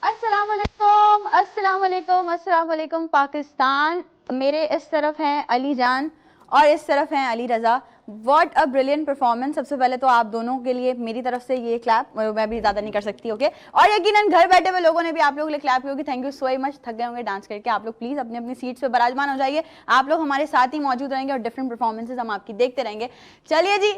अस्सलाम वालेकुम, अस्सलाम वालेकुम, अस्सलाम वालेकुम पाकिस्तान। मेरे इस तरफ हैं अली जान और इस तरफ हैं Ali Raza. What a brilliant performance. सबसे पहले तो आप दोनों के लिए मेरी तरफ से ये क्लैप, मैं भी ज़्यादा नहीं कर सकती, ओके। और यकीनन घर बैठे हुए लोगों ने भी आप लोगों के लिए क्लैप की होगी। Thank you so much. थक गए होंगे डांस करके, आप लोग प्लीज़ अपनी अपनी सीट्स पे विराजमान हो जाइए। आप लोग हमारे साथ ही मौजूद रहेंगे और डिफरेंट परफॉर्मेंसेज हम आपकी देखते रहेंगे। चलिए जी,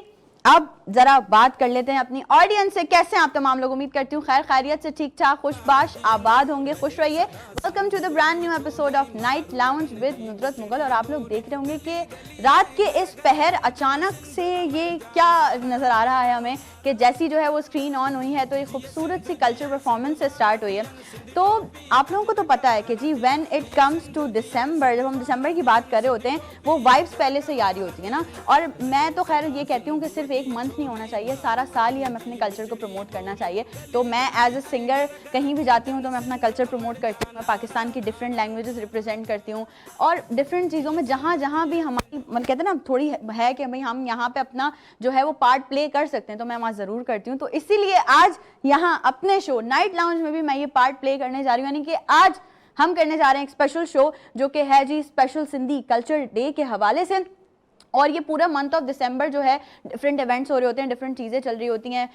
अब जरा बात कर लेते हैं अपनी ऑडियंस से। कैसे हैं आप तमाम लोग? उम्मीद करती हूँ खैर खैरियत से, ठीक ठाक, खुशबाश, आबाद होंगे, खुश रहिए। Welcome to the brand new episode of night lounge with Nusrat Mughal. और आप लोग देख रहे होंगे कि रात के इस पहर अचानक से ये क्या नजर आ रहा है हमें कि जैसी जो है वो स्क्रीन ऑन हुई है तो ये खूबसूरत सी कल्चर परफॉर्मेंस से स्टार्ट हुई है। तो आप लोगों को तो पता है कि जी व्हेन इट कम्स टू दिसंबर, जब हम दिसंबर की बात कर रहे होते हैं वो वाइब्स पहले से यारी होती है ना। और मैं तो खैर ये कहती हूँ कि सिर्फ एक मंथ नहीं होना चाहिए, सारा साल ही हमें अपने कल्चर को प्रमोट करना चाहिए। तो मैं एज ए सिंगर कहीं भी जाती हूँ तो मैं अपना कल्चर प्रमोट करती हूँ, मैं पाकिस्तान की डिफरेंट लैंग्वेजेस रिप्रेजेंट करती हूँ और डिफरेंट चीज़ों में जहाँ जहाँ भी हमारी मन कहते हैं ना थोड़ी है कि भाई हम यहाँ पे अपना जो है वो पार्ट प्ले कर सकते हैं तो मैं वहाँ ज़रूर करती हूँ। तो इसीलिए आज यहाँ अपने शो नाइट लाउंज में भी मैं ये पार्ट प्ले करने जा रही हूँ, यानी कि आज हम करने जा रहे हैं एक स्पेशल शो जो कि है जी स्पेशल सिंधी कल्चर डे के हवाले से। और ये पूरा मंथ ऑफ दिसंबर जो है डिफरेंट इवेंट्स हो रहे होते हैं, डिफरेंट चीज़ें चल रही होती हैं,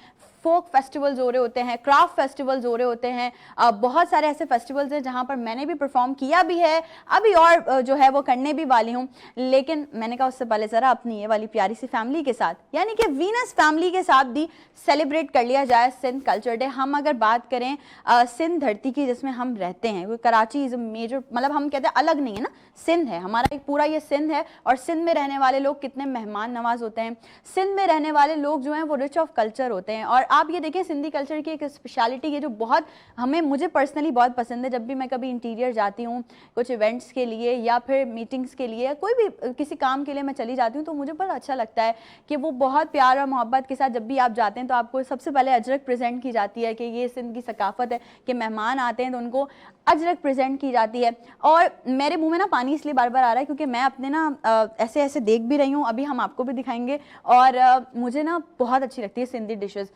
फोक फेस्टिवल्स हो रहे होते हैं, क्राफ्ट फेस्टिवल्स हो रहे होते हैं, बहुत सारे ऐसे फेस्टिवल्स हैं जहाँ पर मैंने भी परफॉर्म किया भी है, अभी और जो है वो करने भी वाली हूँ। लेकिन मैंने कहा उससे पहले ज़रा अपनी ये वाली प्यारी सी फैमिली के साथ यानी कि वीनस फैमिली के साथ भी सेलिब्रेट कर लिया जाए सिंध कल्चर डे। हम अगर बात करें सिंध धरती की जिसमें हम रहते हैं, वो कराची इज़ मेजर, मतलब हम कहते हैं अलग नहीं है ना, सिंध है हमारा, एक पूरा ये सिंध है। और सिंध में रहने वाले लोग कितने मेहमान नवाज होते हैं, सिंध में रहने वाले लोग जो हैं वो रिच ऑफ कल्चर होते हैं। और आप ये देखिए सिंधी कल्चर की एक स्पेशलिटी है जो बहुत मुझे पर्सनली बहुत पसंद है। जब भी मैं कभी इंटीरियर जाती हूँ कुछ इवेंट्स के लिए या फिर मीटिंग्स के लिए या कोई भी किसी काम के लिए मैं चली जाती हूँ तो मुझे बड़ा अच्छा लगता है कि वो बहुत प्यार और मोहब्बत के साथ जब भी आप जाते हैं तो आपको सबसे पहले अजरक प्रेजेंट की जाती है कि ये सिंध की सकाफत है कि मेहमान आते हैं तो उनको अजरक प्रेजेंट की जाती है। और मेरे मुंह में ना पानी इसलिए बार बार आ रहा है क्योंकि मैं अपने ना ऐसे ऐसे देख भी रही हूँ, अभी हम आपको भी दिखाएंगे। और मुझे ना बहुत अच्छी लगती है सिंधी डिशेस।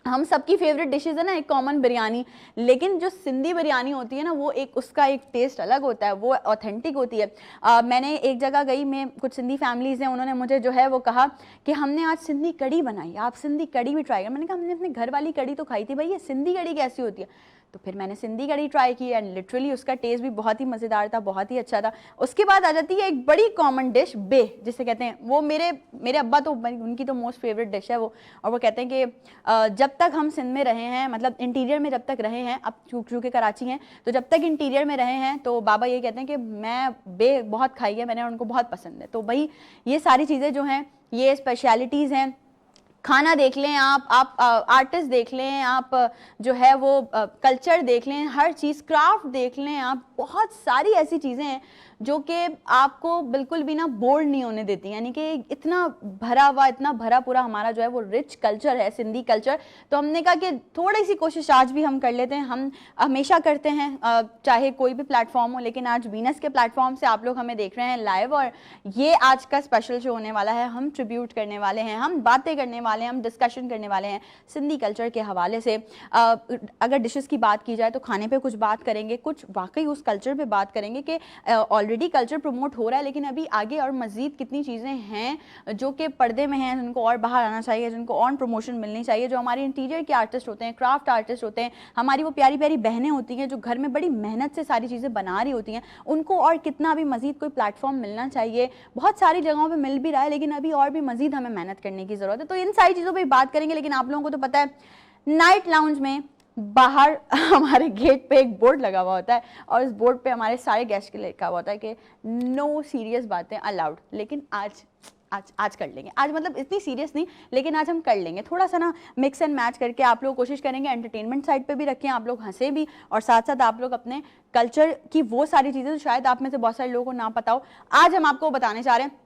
हम सबकी फेवरेट डिशेज है ना एक कॉमन बिरयानी, लेकिन जो सिंधी बिरयानी होती है ना वो एक उसका एक टेस्ट अलग होता है, वो ऑथेंटिक होती है। मैंने एक जगह गई, मैं कुछ सिंधी फैमिलीज़ हैं, उन्होंने मुझे जो है वो कहा कि हमने आज सिंधी कड़ी बनाई, आप सिंधी कड़ी भी ट्राई कर। मैंने कहा हमने अपने घर वाली कड़ी तो खाई थी भाई, ये सिंधी कड़ी कैसी होती है? तो फिर मैंने सिंधी कड़ी ट्राई की एंड लिटरली उसका टेस्ट भी बहुत ही मज़ेदार था, बहुत ही अच्छा था। उसके बाद आ जाती है एक बड़ी कॉमन डिश बे जिसे कहते हैं, वो मेरे अब्बा तो उनकी तो मोस्ट फेवरेट डिश है वो। और वो कहते हैं कि जब तक हम सिंध में रहे हैं, मतलब इंटीरियर में जब तक रहे हैं, अब चूँकि कराची हैं तो जब तक इंटीरियर में रहे हैं तो बाबा ये कहते हैं कि मैं बे बहुत खाई है मैंने, उनको बहुत पसंद है। तो भाई ये सारी चीज़ें जो हैं ये स्पेशलिटीज़ हैं। खाना देख लें आप आर्टिस्ट देख लें, आप जो है वो कल्चर देख लें, हर चीज़, क्राफ्ट देख लें आप, बहुत सारी ऐसी चीज़ें हैं जो कि आपको बिल्कुल भी ना बोर्ड नहीं होने देती। यानी कि इतना भरा हुआ, इतना भरा पूरा हमारा जो है वो रिच कल्चर है सिंधी कल्चर। तो हमने कहा कि थोड़ी सी कोशिश आज भी हम कर लेते हैं। हम हमेशा करते हैं चाहे कोई भी प्लेटफॉर्म हो, लेकिन आज वीनस के प्लेटफॉर्म से आप लोग हमें देख रहे हैं लाइव और ये आज का स्पेशल शो होने वाला है। हम ट्रिब्यूट करने वाले हैं, हम बातें करने वाले हैं, हम डिस्कशन करने वाले हैं सिंधी कल्चर के हवाले से। अगर डिशेस की बात की जाए तो खाने पे कुछ बात करेंगे, कुछ वाकई उस कल्चर पे बात करेंगे कि ऑलरेडी कल्चर प्रमोट हो रहा है लेकिन अभी आगे और मज़ीद कितनी चीज़ें हैं जो कि पर्दे में हैं, जिनको और बाहर आना चाहिए, जिनको और प्रमोशन मिलनी चाहिए। जो हमारे इंटीरियर के आर्टिस्ट होते हैं, क्राफ्ट आर्टिस्ट होते हैं, हमारी वो प्यारी प्यारी बहनें होती हैं जो घर में बड़ी मेहनत से सारी चीज़ें बना रही होती हैं, उनको और कितना भी मज़ीद कोई प्लेटफॉर्म मिलना चाहिए। बहुत सारी जगहों पर मिल भी रहा है लेकिन अभी और भी मज़ीद हमें मेहनत करने की ज़रूरत है। तो इन सारी चीज़ों पर बात करेंगे। लेकिन आप लोगों को तो पता है नाइट लाउंज में बाहर हमारे गेट पे एक बोर्ड लगा हुआ होता है और इस बोर्ड पे हमारे सारे गेस्ट के लिए लिखा हुआ होता है कि नो सीरियस बातें अलाउड। लेकिन आज कर लेंगे, आज मतलब इतनी सीरियस नहीं लेकिन आज हम कर लेंगे थोड़ा सा ना मिक्स एंड मैच करके। आप लोग कोशिश करेंगे एंटरटेनमेंट साइड पे भी रखें, आप लोग हंसे भी और साथ साथ आप लोग अपने कल्चर की वो सारी चीज़ें जो शायद आप में से बहुत सारे लोगों को ना पता हो, आज हम आपको बताने जा रहे हैं।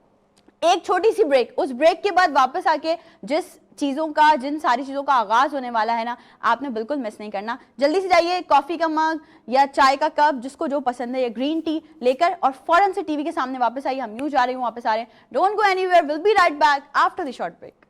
एक छोटी सी ब्रेक, उस ब्रेक के बाद वापस आके जिन सारी चीज़ों का आगाज़ होने वाला है ना, आपने बिल्कुल मिस नहीं करना। जल्दी से जाइए कॉफ़ी का मग या चाय का कप, जिसको जो पसंद है, या ग्रीन टी लेकर और फौरन से टीवी के सामने वापस आइए। हम यूँ जा रहे हूँ, वापस आ रहे हैं। Don't go anywhere, will be right back after the short break.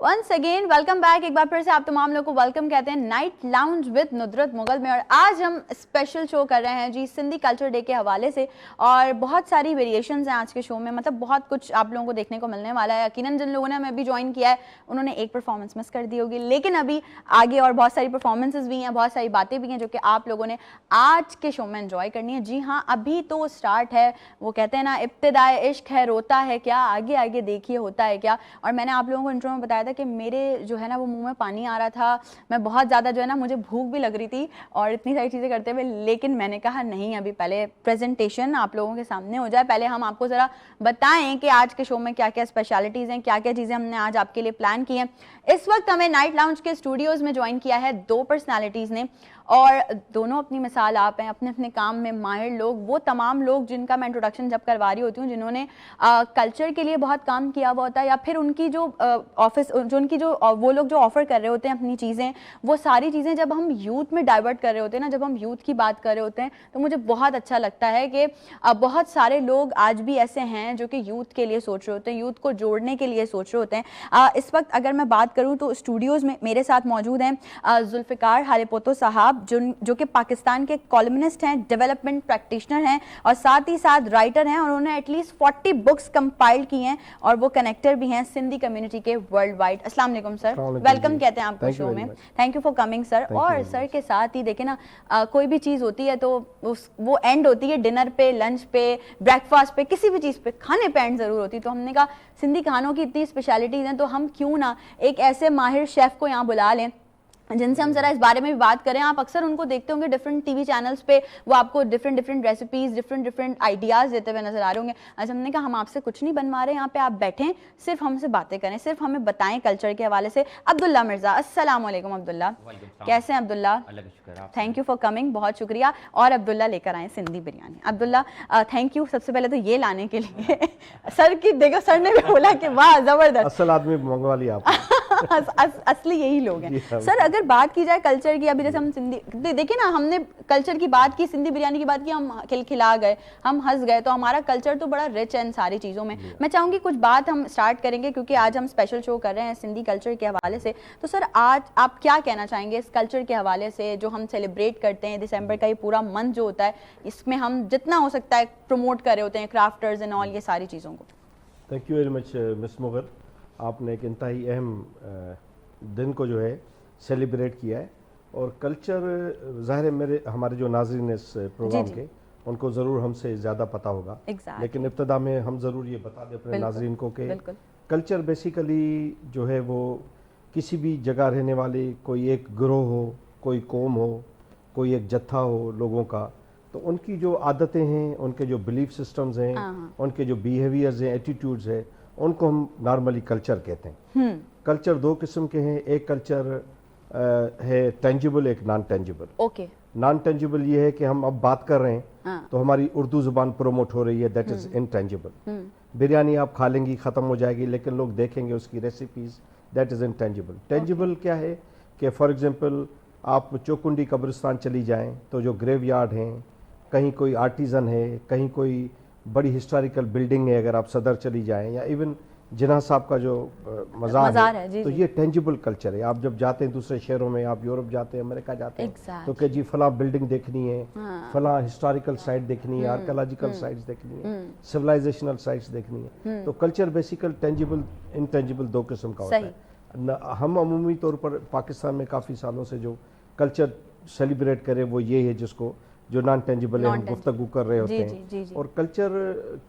Once again welcome back. एक बार फिर से आप तमाम लोगों को वेलकम कहते हैं नाइट लाउंज विद नुदरत मुगल में। और आज हम स्पेशल शो कर रहे हैं जी सिंधी कल्चर डे के हवाले से, और बहुत सारी वेरिएशंस हैं आज के शो में। मतलब बहुत कुछ आप लोगों को देखने को मिलने वाला है। यकीनन जिन लोगों ने हमें अभी ज्वाइन किया है उन्होंने एक परफॉर्मेंस मिस कर दी होगी, लेकिन अभी आगे और बहुत सारी परफॉर्मेंसेज भी हैं, बहुत सारी बातें भी हैं जो कि आप लोगों ने आज के शो में एंजॉय करनी है। जी हाँ, अभी तो स्टार्ट है। वो कहते हैं ना, इब्तिदाए इश्क है रोता है क्या, आगे आगे देखिए होता है क्या। और मैंने आप लोगों को इंट्रो में बताया था कि मेरे जो है ना वो मुंह में पानी आ रहा था। मैं बहुत ज़्यादा जो है ना, मुझे भूख भी लग रही थी और इतनी सारी चीज़ें करते हुए, लेकिन मैंने कहा नहीं, अभी पहले प्रेजेंटेशन आप लोगों के सामने हो जाए। पहले हम आपको ज़रा बताएं कि आज के शो में क्या क्या स्पेशलिटीज़ हैं, क्या क्या चीज़ें हमने आज आपके लिए प्लान की हैं। इस वक्त हमें नाइट लाउंज के स्टूडियोज़ में ज्वाइन किया है दो पर्सनैलिटीज़ ने, और दोनों अपनी मिसाल आप हैं, अपने अपने काम में माहिर लोग। वो तमाम लोग जिनका मैं इंट्रोडक्शन जब करवा रही होती हूँ, जिन्होंने कल्चर के लिए बहुत काम किया हुआ होता है, या फिर उनकी जो ऑफिस जो उनकी जो वो लोग जो ऑफर कर रहे होते हैं अपनी चीज़ें, वो सारी चीज़ें जब हम यूथ में डाइवर्ट कर रहे होते हैं ना, जब हम यूथ की बात कर रहे होते हैं, तो मुझे बहुत अच्छा लगता है कि बहुत सारे लोग आज भी ऐसे हैं जो कि यूथ के लिए सोच रहे होते हैं, यूथ को जोड़ने के लिए सोच रहे होते हैं। इस वक्त अगर मैं बात करूँ तो स्टूडियोज़ में मेरे साथ मौजूद हैं जुल्फ़िकार हालेपोतो साहब, जो कि पाकिस्तान के कॉलमनिस्ट हैं, डेवलपमेंट प्रैक्टिशनर हैं और साथ ही साथ राइटर हैं। और उन्होंने एटलीस्ट 40 बुक्स कंपाइल की हैं और वो कनेक्टर भी हैं सिंधी कम्युनिटी के वर्ल्ड वाइड। अस्सलाम वालेकुम सर, वेलकम कहते हैं आपको शो में। Thank you for coming sir. और सर के साथ ही देखें ना, कोई भी चीज़ होती है तो वो एंड होती है डिनर पे, लंच पे, ब्रेकफास्ट पे, किसी भी चीज़ पे, खाने पे एंड ज़रूर होती है। तो हमने कहा सिंधी खानों की इतनी स्पेशलिटीज़ हैं, तो हम क्यों ना एक ऐसे माहिर शेफ़ को यहाँ बुला लें जिनसे हम जरा इस बारे में भी बात करें। आप अक्सर उनको देखते होंगे डिफरेंट टीवी चैनल्स पे, वो आपको डिफरेंट रेसिपीज, डिफरेंट आइडियाज़ देते हुए नजर आ रहे होंगे। आज हमने कहा हम आपसे कुछ नहीं बनवा रहे, यहाँ पे आप बैठें, सिर्फ हमसे बातें करें, सिर्फ हमें बताएं कल्चर के हवाले से। अब्दुल्ला मिर्जा, अस्सलाम वालेकुम अब्दुल्ला, कैसे हैं Abdullah? Thank you for coming, बहुत शुक्रिया। और अब्दुल्ला लेकर आए सिंधी बिरयानी। अब्दुल्ला थैंक यू सबसे पहले तो ये लाने के लिए। सर की देखो, सर ने भी बोला कि वाह जबरदस्त, असल आदमी मंगवा लिया आपने। असली यही लोग हैं। सर अगर बात की जाए कल्चर की, अभी जैसे हम सिंधी देखिए ना, हमने कल्चर की बात की, सिंधी बिरयानी की बात की, हम खिलखिला गए, हम हंस गए, तो हमारा कल्चर तो बड़ा रिच है इन सारी चीज़ों में। मैं चाहूँगी कुछ बात हम स्टार्ट करेंगे, क्योंकि आज हम स्पेशल शो कर रहे हैं सिंधी कल्चर के हवाले से। तो सर आज आप क्या कहना चाहेंगे इस कल्चर के हवाले से, जो हम सेलिब्रेट करते हैं दिसंबर का ये पूरा मंथ जो होता है, इसमें हम जितना हो सकता है प्रमोट कर रहे होते हैं क्राफ्टर्स एंड ऑल ये सारी चीज़ों को। Thank you very much miss मुगर, आपने एक इंतहाई अहम दिन को जो है सेलिब्रेट किया है। और कल्चर ज़ाहिर है हमारे जो नाज़रीन इस प्रोग्राम के, उनको ज़रूर हमसे ज़्यादा पता होगा। लेकिन इब्तदा में हम ज़रूर ये बता दें अपने नाज़रीन को कि कल्चर बेसिकली जो है वो किसी भी जगह रहने वाले, कोई एक ग्रोह हो, कोई कौम हो, कोई एक जत्था हो लोगों का, तो उनकी जो आदतें हैं, उनके जो बिलीफ सिस्टम्स हैं, उनके जो बिहेवियर्स हैं, एटीट्यूड्स हैं, उनको हम नॉर्मली कल्चर कहते हैं। कल्चर दो किस्म के हैं, एक कल्चर है टेंजिबल, एक non tangible. Okay, non tangible ये है कि हम अब बात कर रहे हैं तो हमारी उर्दू जुबान प्रोमोट हो रही है, दैट इज इनटेंजिबल। बिरयानी आप खा लेंगी, ख़त्म हो जाएगी, लेकिन लोग देखेंगे उसकी recipes, that is intangible. Tangible क्या है कि फॉर एग्जांपल आप चौकुंडी कब्रिस्तान चली जाएं तो जो ग्रेवयार्ड हैं, कहीं कोई आर्टिज़न है, कहीं कोई बड़ी हिस्टोरिकल बिल्डिंग है, अगर आप सदर चली जाएं, या इवन जिन्ना साहब का जो मज़ार है, जी, तो ये टेंजिबल कल्चर है। आप जब जाते हैं दूसरे शहरों में, आप यूरोप जाते हैं, अमेरिका जाते हैं, तो कि जी फला बिल्डिंग देखनी है, फला हिस्टोरिकल साइट देखनी है, आर्कियोलॉजिकल साइट्स देखनी है, सिविलाइजेशनल साइट्स देखनी है। तो कल्चर बेसिकल टेंजिबल इनटेंजिबल दो किस्म का होता है। हम अमूमी तौर पर पाकिस्तान में काफ़ी सालों से जो कल्चर सेलिब्रेट करें वो ये है, जिसको जो नॉन टेंजिबल है हम गुफ्तगू कर रहे होते हैं। और कल्चर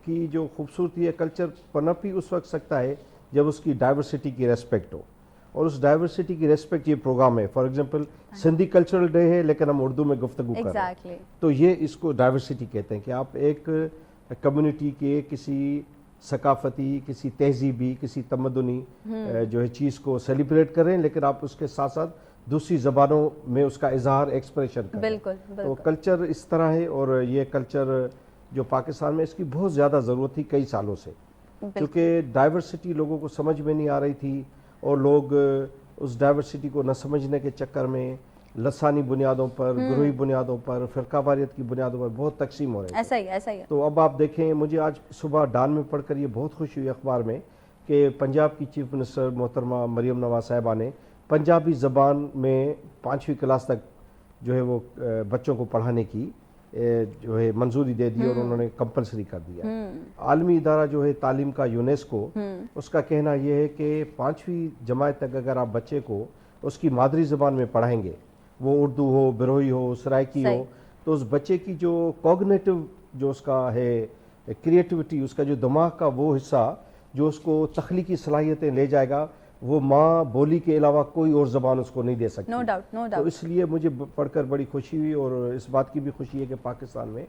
की जो खूबसूरती है, कल्चर पनप ही उस वक्त सकता है जब उसकी डाइवर्सिटी की रेस्पेक्ट हो, और उस डाइवर्सिटी की रेस्पेक्ट ये प्रोग्राम है। For example Sindhi cultural day है, लेकिन हम उर्दू में गुफ्तगू कर रहे हैं, तो ये इसको डाइवर्सिटी कहते हैं कि आप एक कम्युनिटी के किसी सकाफती, किसी तहजीबी, किसी तमद्दुनी जो है चीज़ को सेलिब्रेट करें, लेकिन आप उसके साथ साथ दूसरी ज़बानों में उसका इजहार, एक्सप्रेशन करें। बिल्कुल। तो कल्चर इस तरह है, और ये कल्चर जो पाकिस्तान में इसकी बहुत ज़्यादा ज़रूरत थी कई सालों से, क्योंकि डाइवर्सिटी लोगों को समझ में नहीं आ रही थी, और लोग उस डाइवर्सिटी को न समझने के चक्कर में लसानी बुनियादों पर, गुरूही बुनियादों पर, फ़िरकावारियत की बुनियादों पर बहुत तकसीम हो रहे हैं। ऐसा ही है। तो अब आप देखें, मुझे आज सुबह डान में पढ़कर ये बहुत खुशी हुई अखबार में कि पंजाब की चीफ मिनिस्टर मोहतरमा मरियम नवाज साहिबा ने पंजाबी ज़बान में 5वीं क्लास तक जो है वो बच्चों को पढ़ाने की जो है मंजूरी दे दी और उन्होंने कंपलसरी कर दिया। आलमी इदारा जो है तालीम का यूनेस्को, उसका कहना यह है कि 5वीं जमात तक अगर आप बच्चे को उसकी मादरी ज़बान में पढ़ाएंगे, वो उर्दू हो, बिरोही हो, सराइकी हो, तो उस बच्चे की जो कॉग्निटिव जो उसका है क्रिएटिविटी, उसका जो दिमाग का वो हिस्सा जो उसको तख्लीकी सलाहियतें ले जाएगा, वो माँ बोली के अलावा कोई और ज़बान उसको नहीं दे सकती। No doubt, no doubt. तो इसलिए मुझे पढ़कर बड़ी खुशी हुई और इस बात की भी खुशी है कि पाकिस्तान में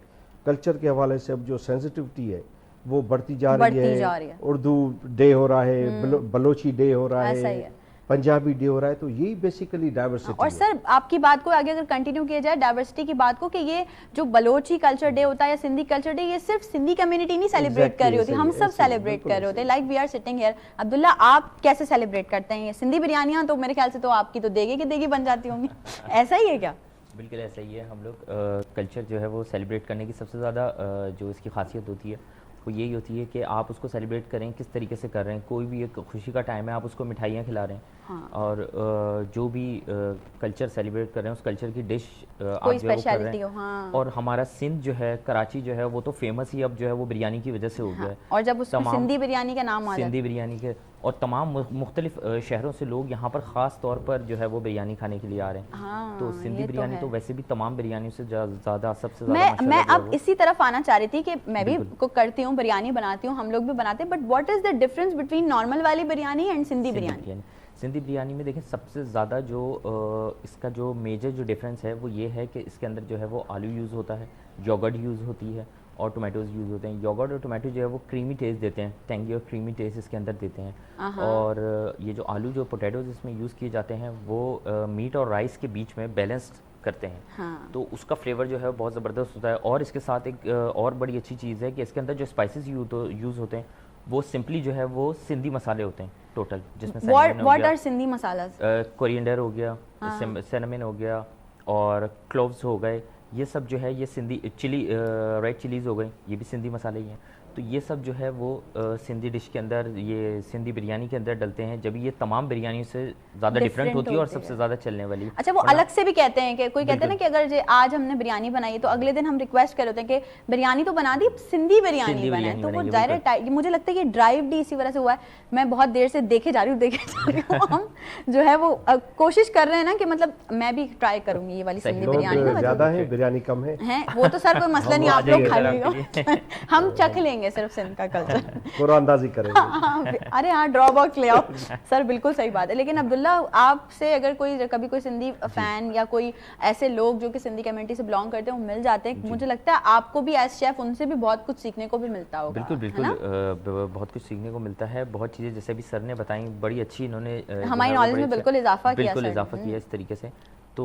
कल्चर के हवाले से अब जो सेंसिटिविटी है वो बढ़ती जा रही है। उर्दू डे हो रहा है, बलोची डे हो रहा है, पंजाबी डे हो रहा है, तो यही बेसिकली डाइवर्सिटी। और सर आपकी बात को आगे अगर कंटिन्यू किया जाए डाइवर्सिटी की बात को, कि ये जो बलोची कल्चर डे होता है या सिंधी कल्चर डे, ये सिर्फ सिंधी कम्युनिटी नहीं सेलिब्रेट कर रही होती, हम सब सेलिब्रेट कर रहे होते हैं। Like we are sitting here. Abdullah, आप कैसे सेलिब्रेट करते हैं ये सिंधी बिरयानियाँ? तो मेरे ख्याल से तो आपकी तो देगी की देगी बन जाती होंगी, ऐसा ही है क्या? बिल्कुल ऐसा ही है। हम लोग कल्चर जो है वो सेलिब्रेट करने की सबसे ज़्यादा जो इसकी खासियत होती है वो यही होती है कि आप उसको सेलिब्रेट करें किस तरीके से कर रहे हैं। कोई भी एक खुशी का टाइम है, आप उसको मिठाइयाँ खिला रहे हैं। हाँ। और जो भी कल्चर सेलिब्रेट कर रहे हैं उस कल्चर की डिश आप जो है वो कर रहे हैं। हाँ। और हमारा सिंध जो है, कराची जो है, वो तो फेमस ही अब जो है वो बिरयानी की वजह से हो गया है। और जब उसमें सिंधी बिरयानी का नाम आ जाता है, सिंधी बिरयानी के, और तमाम मुख्तलिफ शहरों से लोग यहाँ पर ख़ास तौर पर जो है वो बिरयानी खाने के लिए आ रहे हैं। हाँ, तो सिंधी बिरयानी तो वैसे भी तमाम बिरयानी से ज़्यादा सबसे ज़्यादा मैं अब इसी तरफ आना चाह रही थी कि मैं भी कुक करती हूँ, बिरयानी बनाती हूँ, हम लोग भी बनाते हैं, but what is the difference between normal वाली बिरयानी एंड सिंधी बिरयानी? सिंधी बिरयानी में देखें सबसे ज़्यादा जो इसका जो मेजर जो डिफरेंस है वो ये है कि इसके अंदर जो है वो आलू यूज़ होता है, योगर्ट यूज़ होती है और टोमेटोज़ यूज़ होते हैं। योगर्ट और टोमेटो जो है वो क्रीमी टेस्ट देते हैं, टेंगी और क्रीमी टेस्ट इसके अंदर देते हैं। और ये जो आलू जो पोटैटोज़ इसमें यूज़ किए जाते हैं वो मीट और राइस के बीच में बैलेंस्ड करते हैं। हाँ। तो उसका फ्लेवर जो है बहुत ज़बरदस्त होता है। और इसके साथ एक और बड़ी अच्छी चीज़ है कि इसके अंदर जो स्पाइसेस यूज़ होते हैं वो सिंपली जो है वो सिंधी मसाले होते हैं टोटल, जिसमें what are Sindhi masalas? Coriander हो गया, सिनेमन हो गया और क्लोव्स हो गए, ये सब जो है ये सिंधी चिली, रेड चिलीज़ हो गई, ये भी सिंधी मसाले ही हैं। तो ये सब जो है वो सिंधी डिश के अंदर, ये सिंधी बिरयानी के अंदर डलते हैं, जब ये तमाम बिरयानी से ज़्यादा डिफरेंट होती है और सबसे ज़्यादा चलने वाली। अच्छा, वो अलग से भी कहते हैं कि कोई कहते हैं ना कि अगर आज हमने बिरयानी बनाई तो अगले दिन हम रिक्वेस्ट कर होते हैं कि बिरयानी तो बना दी, सिंधी बिरयानी बनाए, तो वो डायरेक्ट, मुझे लगता है कि ड्राइव भी इसी वजह से हुआ है। मैं बहुत देर से देखे जा रही हूँ हम जो है वो कोशिश कर रहे हैं ना कि मतलब मैं भी ट्राई करूंगी ये वाली सिंधी बिरयानी। ज़्यादा है बिरयानी कम है वो तो सर कोई मसला नहीं, आप लोग खा लीजिए, हम चख लेंगे सिर्फ सिंध का कल्चर, कुरानदाजी करेंगे। अरे हाँ, ड्रॉ बॉक्स ले आओ सर, बिल्कुल सही बात है। लेकिन अब्दुल्ला, आपसे अगर कभी कोई सिंधी फैन या कोई ऐसे लोग जो कि सिंधी कम्युनिटी से बिलोंग करते हैं वो मिल जाते हैं, मुझे लगता है आपको भी एज शेफ उनसे भी बहुत कुछ सीखने को भी मिलता होगा। बिल्कुल बिल्कुल, बहुत कुछ सीखने को मिलता है। बहुत चीज़ें जैसे अभी सर ने बताई, बड़ी अच्छी इन्होंने हमारी नॉलेज में बिल्कुल इजाफा किया इस तरीके से। तो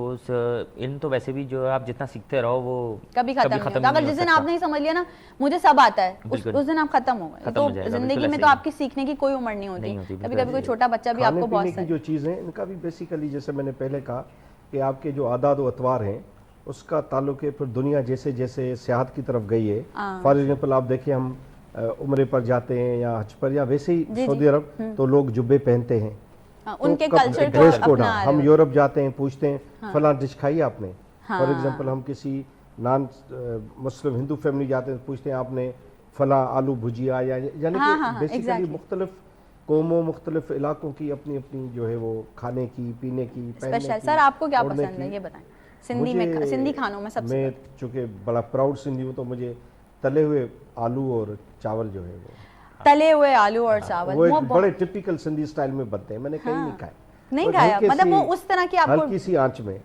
इन तो वैसे भी जो है आप जितना सीखते रहो वो कभी खत्म नहीं होता। अगर जिस दिन आप नहीं समझ लिया ना मुझे सब आता है, उस दिन आप खत्म हो गए। तो जिंदगी में तो आपकी सीखने की कोई उम्र नहीं होती। कभी कभी कोई छोटा बच्चा भी आपको बहुत की जो चीज़ें इनका भी बेसिकली, जैसे मैंने पहले कहा कि आपके जो आदात व अतवार हैं उसका ताल्लुक है फिर दुनिया जैसे जैसे सियाहत की तरफ गई है। फॉर एग्जाम्पल आप देखिए, हम उम्रे पर जाते हैं या हज पर या वैसे ही सऊदी अरब, तो लोग जुब्बे पहनते हैं, उनके कल्चर ड्रेस कोड। हम यूरोप जाते हैं, पूछते हैं फला डिश खाई आपने। फॉर एग्जांपल हम किसी नॉन मुस्लिम हिंदू फैमिली जाते हैं, पूछते हैं आपने फला आलू भुजिया, या यानी कि बेसिकली मुख्तलिफ कौमों, मुख्तलिफ इलाकों की अपनी अपनी जो है वो खाने की, पीने की, पहनने की। सर आपको क्या पसंद है ये बताएं, सिंधी में, सिंधी खानों में सबसे? मैं चूँकि बड़ा प्राउड सिंधी हूँ तो मुझे तले हुए आलू और चावल जो है वो, तले हुए आलू और चावल वो एक बड़े टिपिकल सिंधी स्टाइल में बनते हैं। मैंने कहीं नहीं खाए, नहीं खाया, मतलब वो उस तरह की आपको हल्की सी आंच में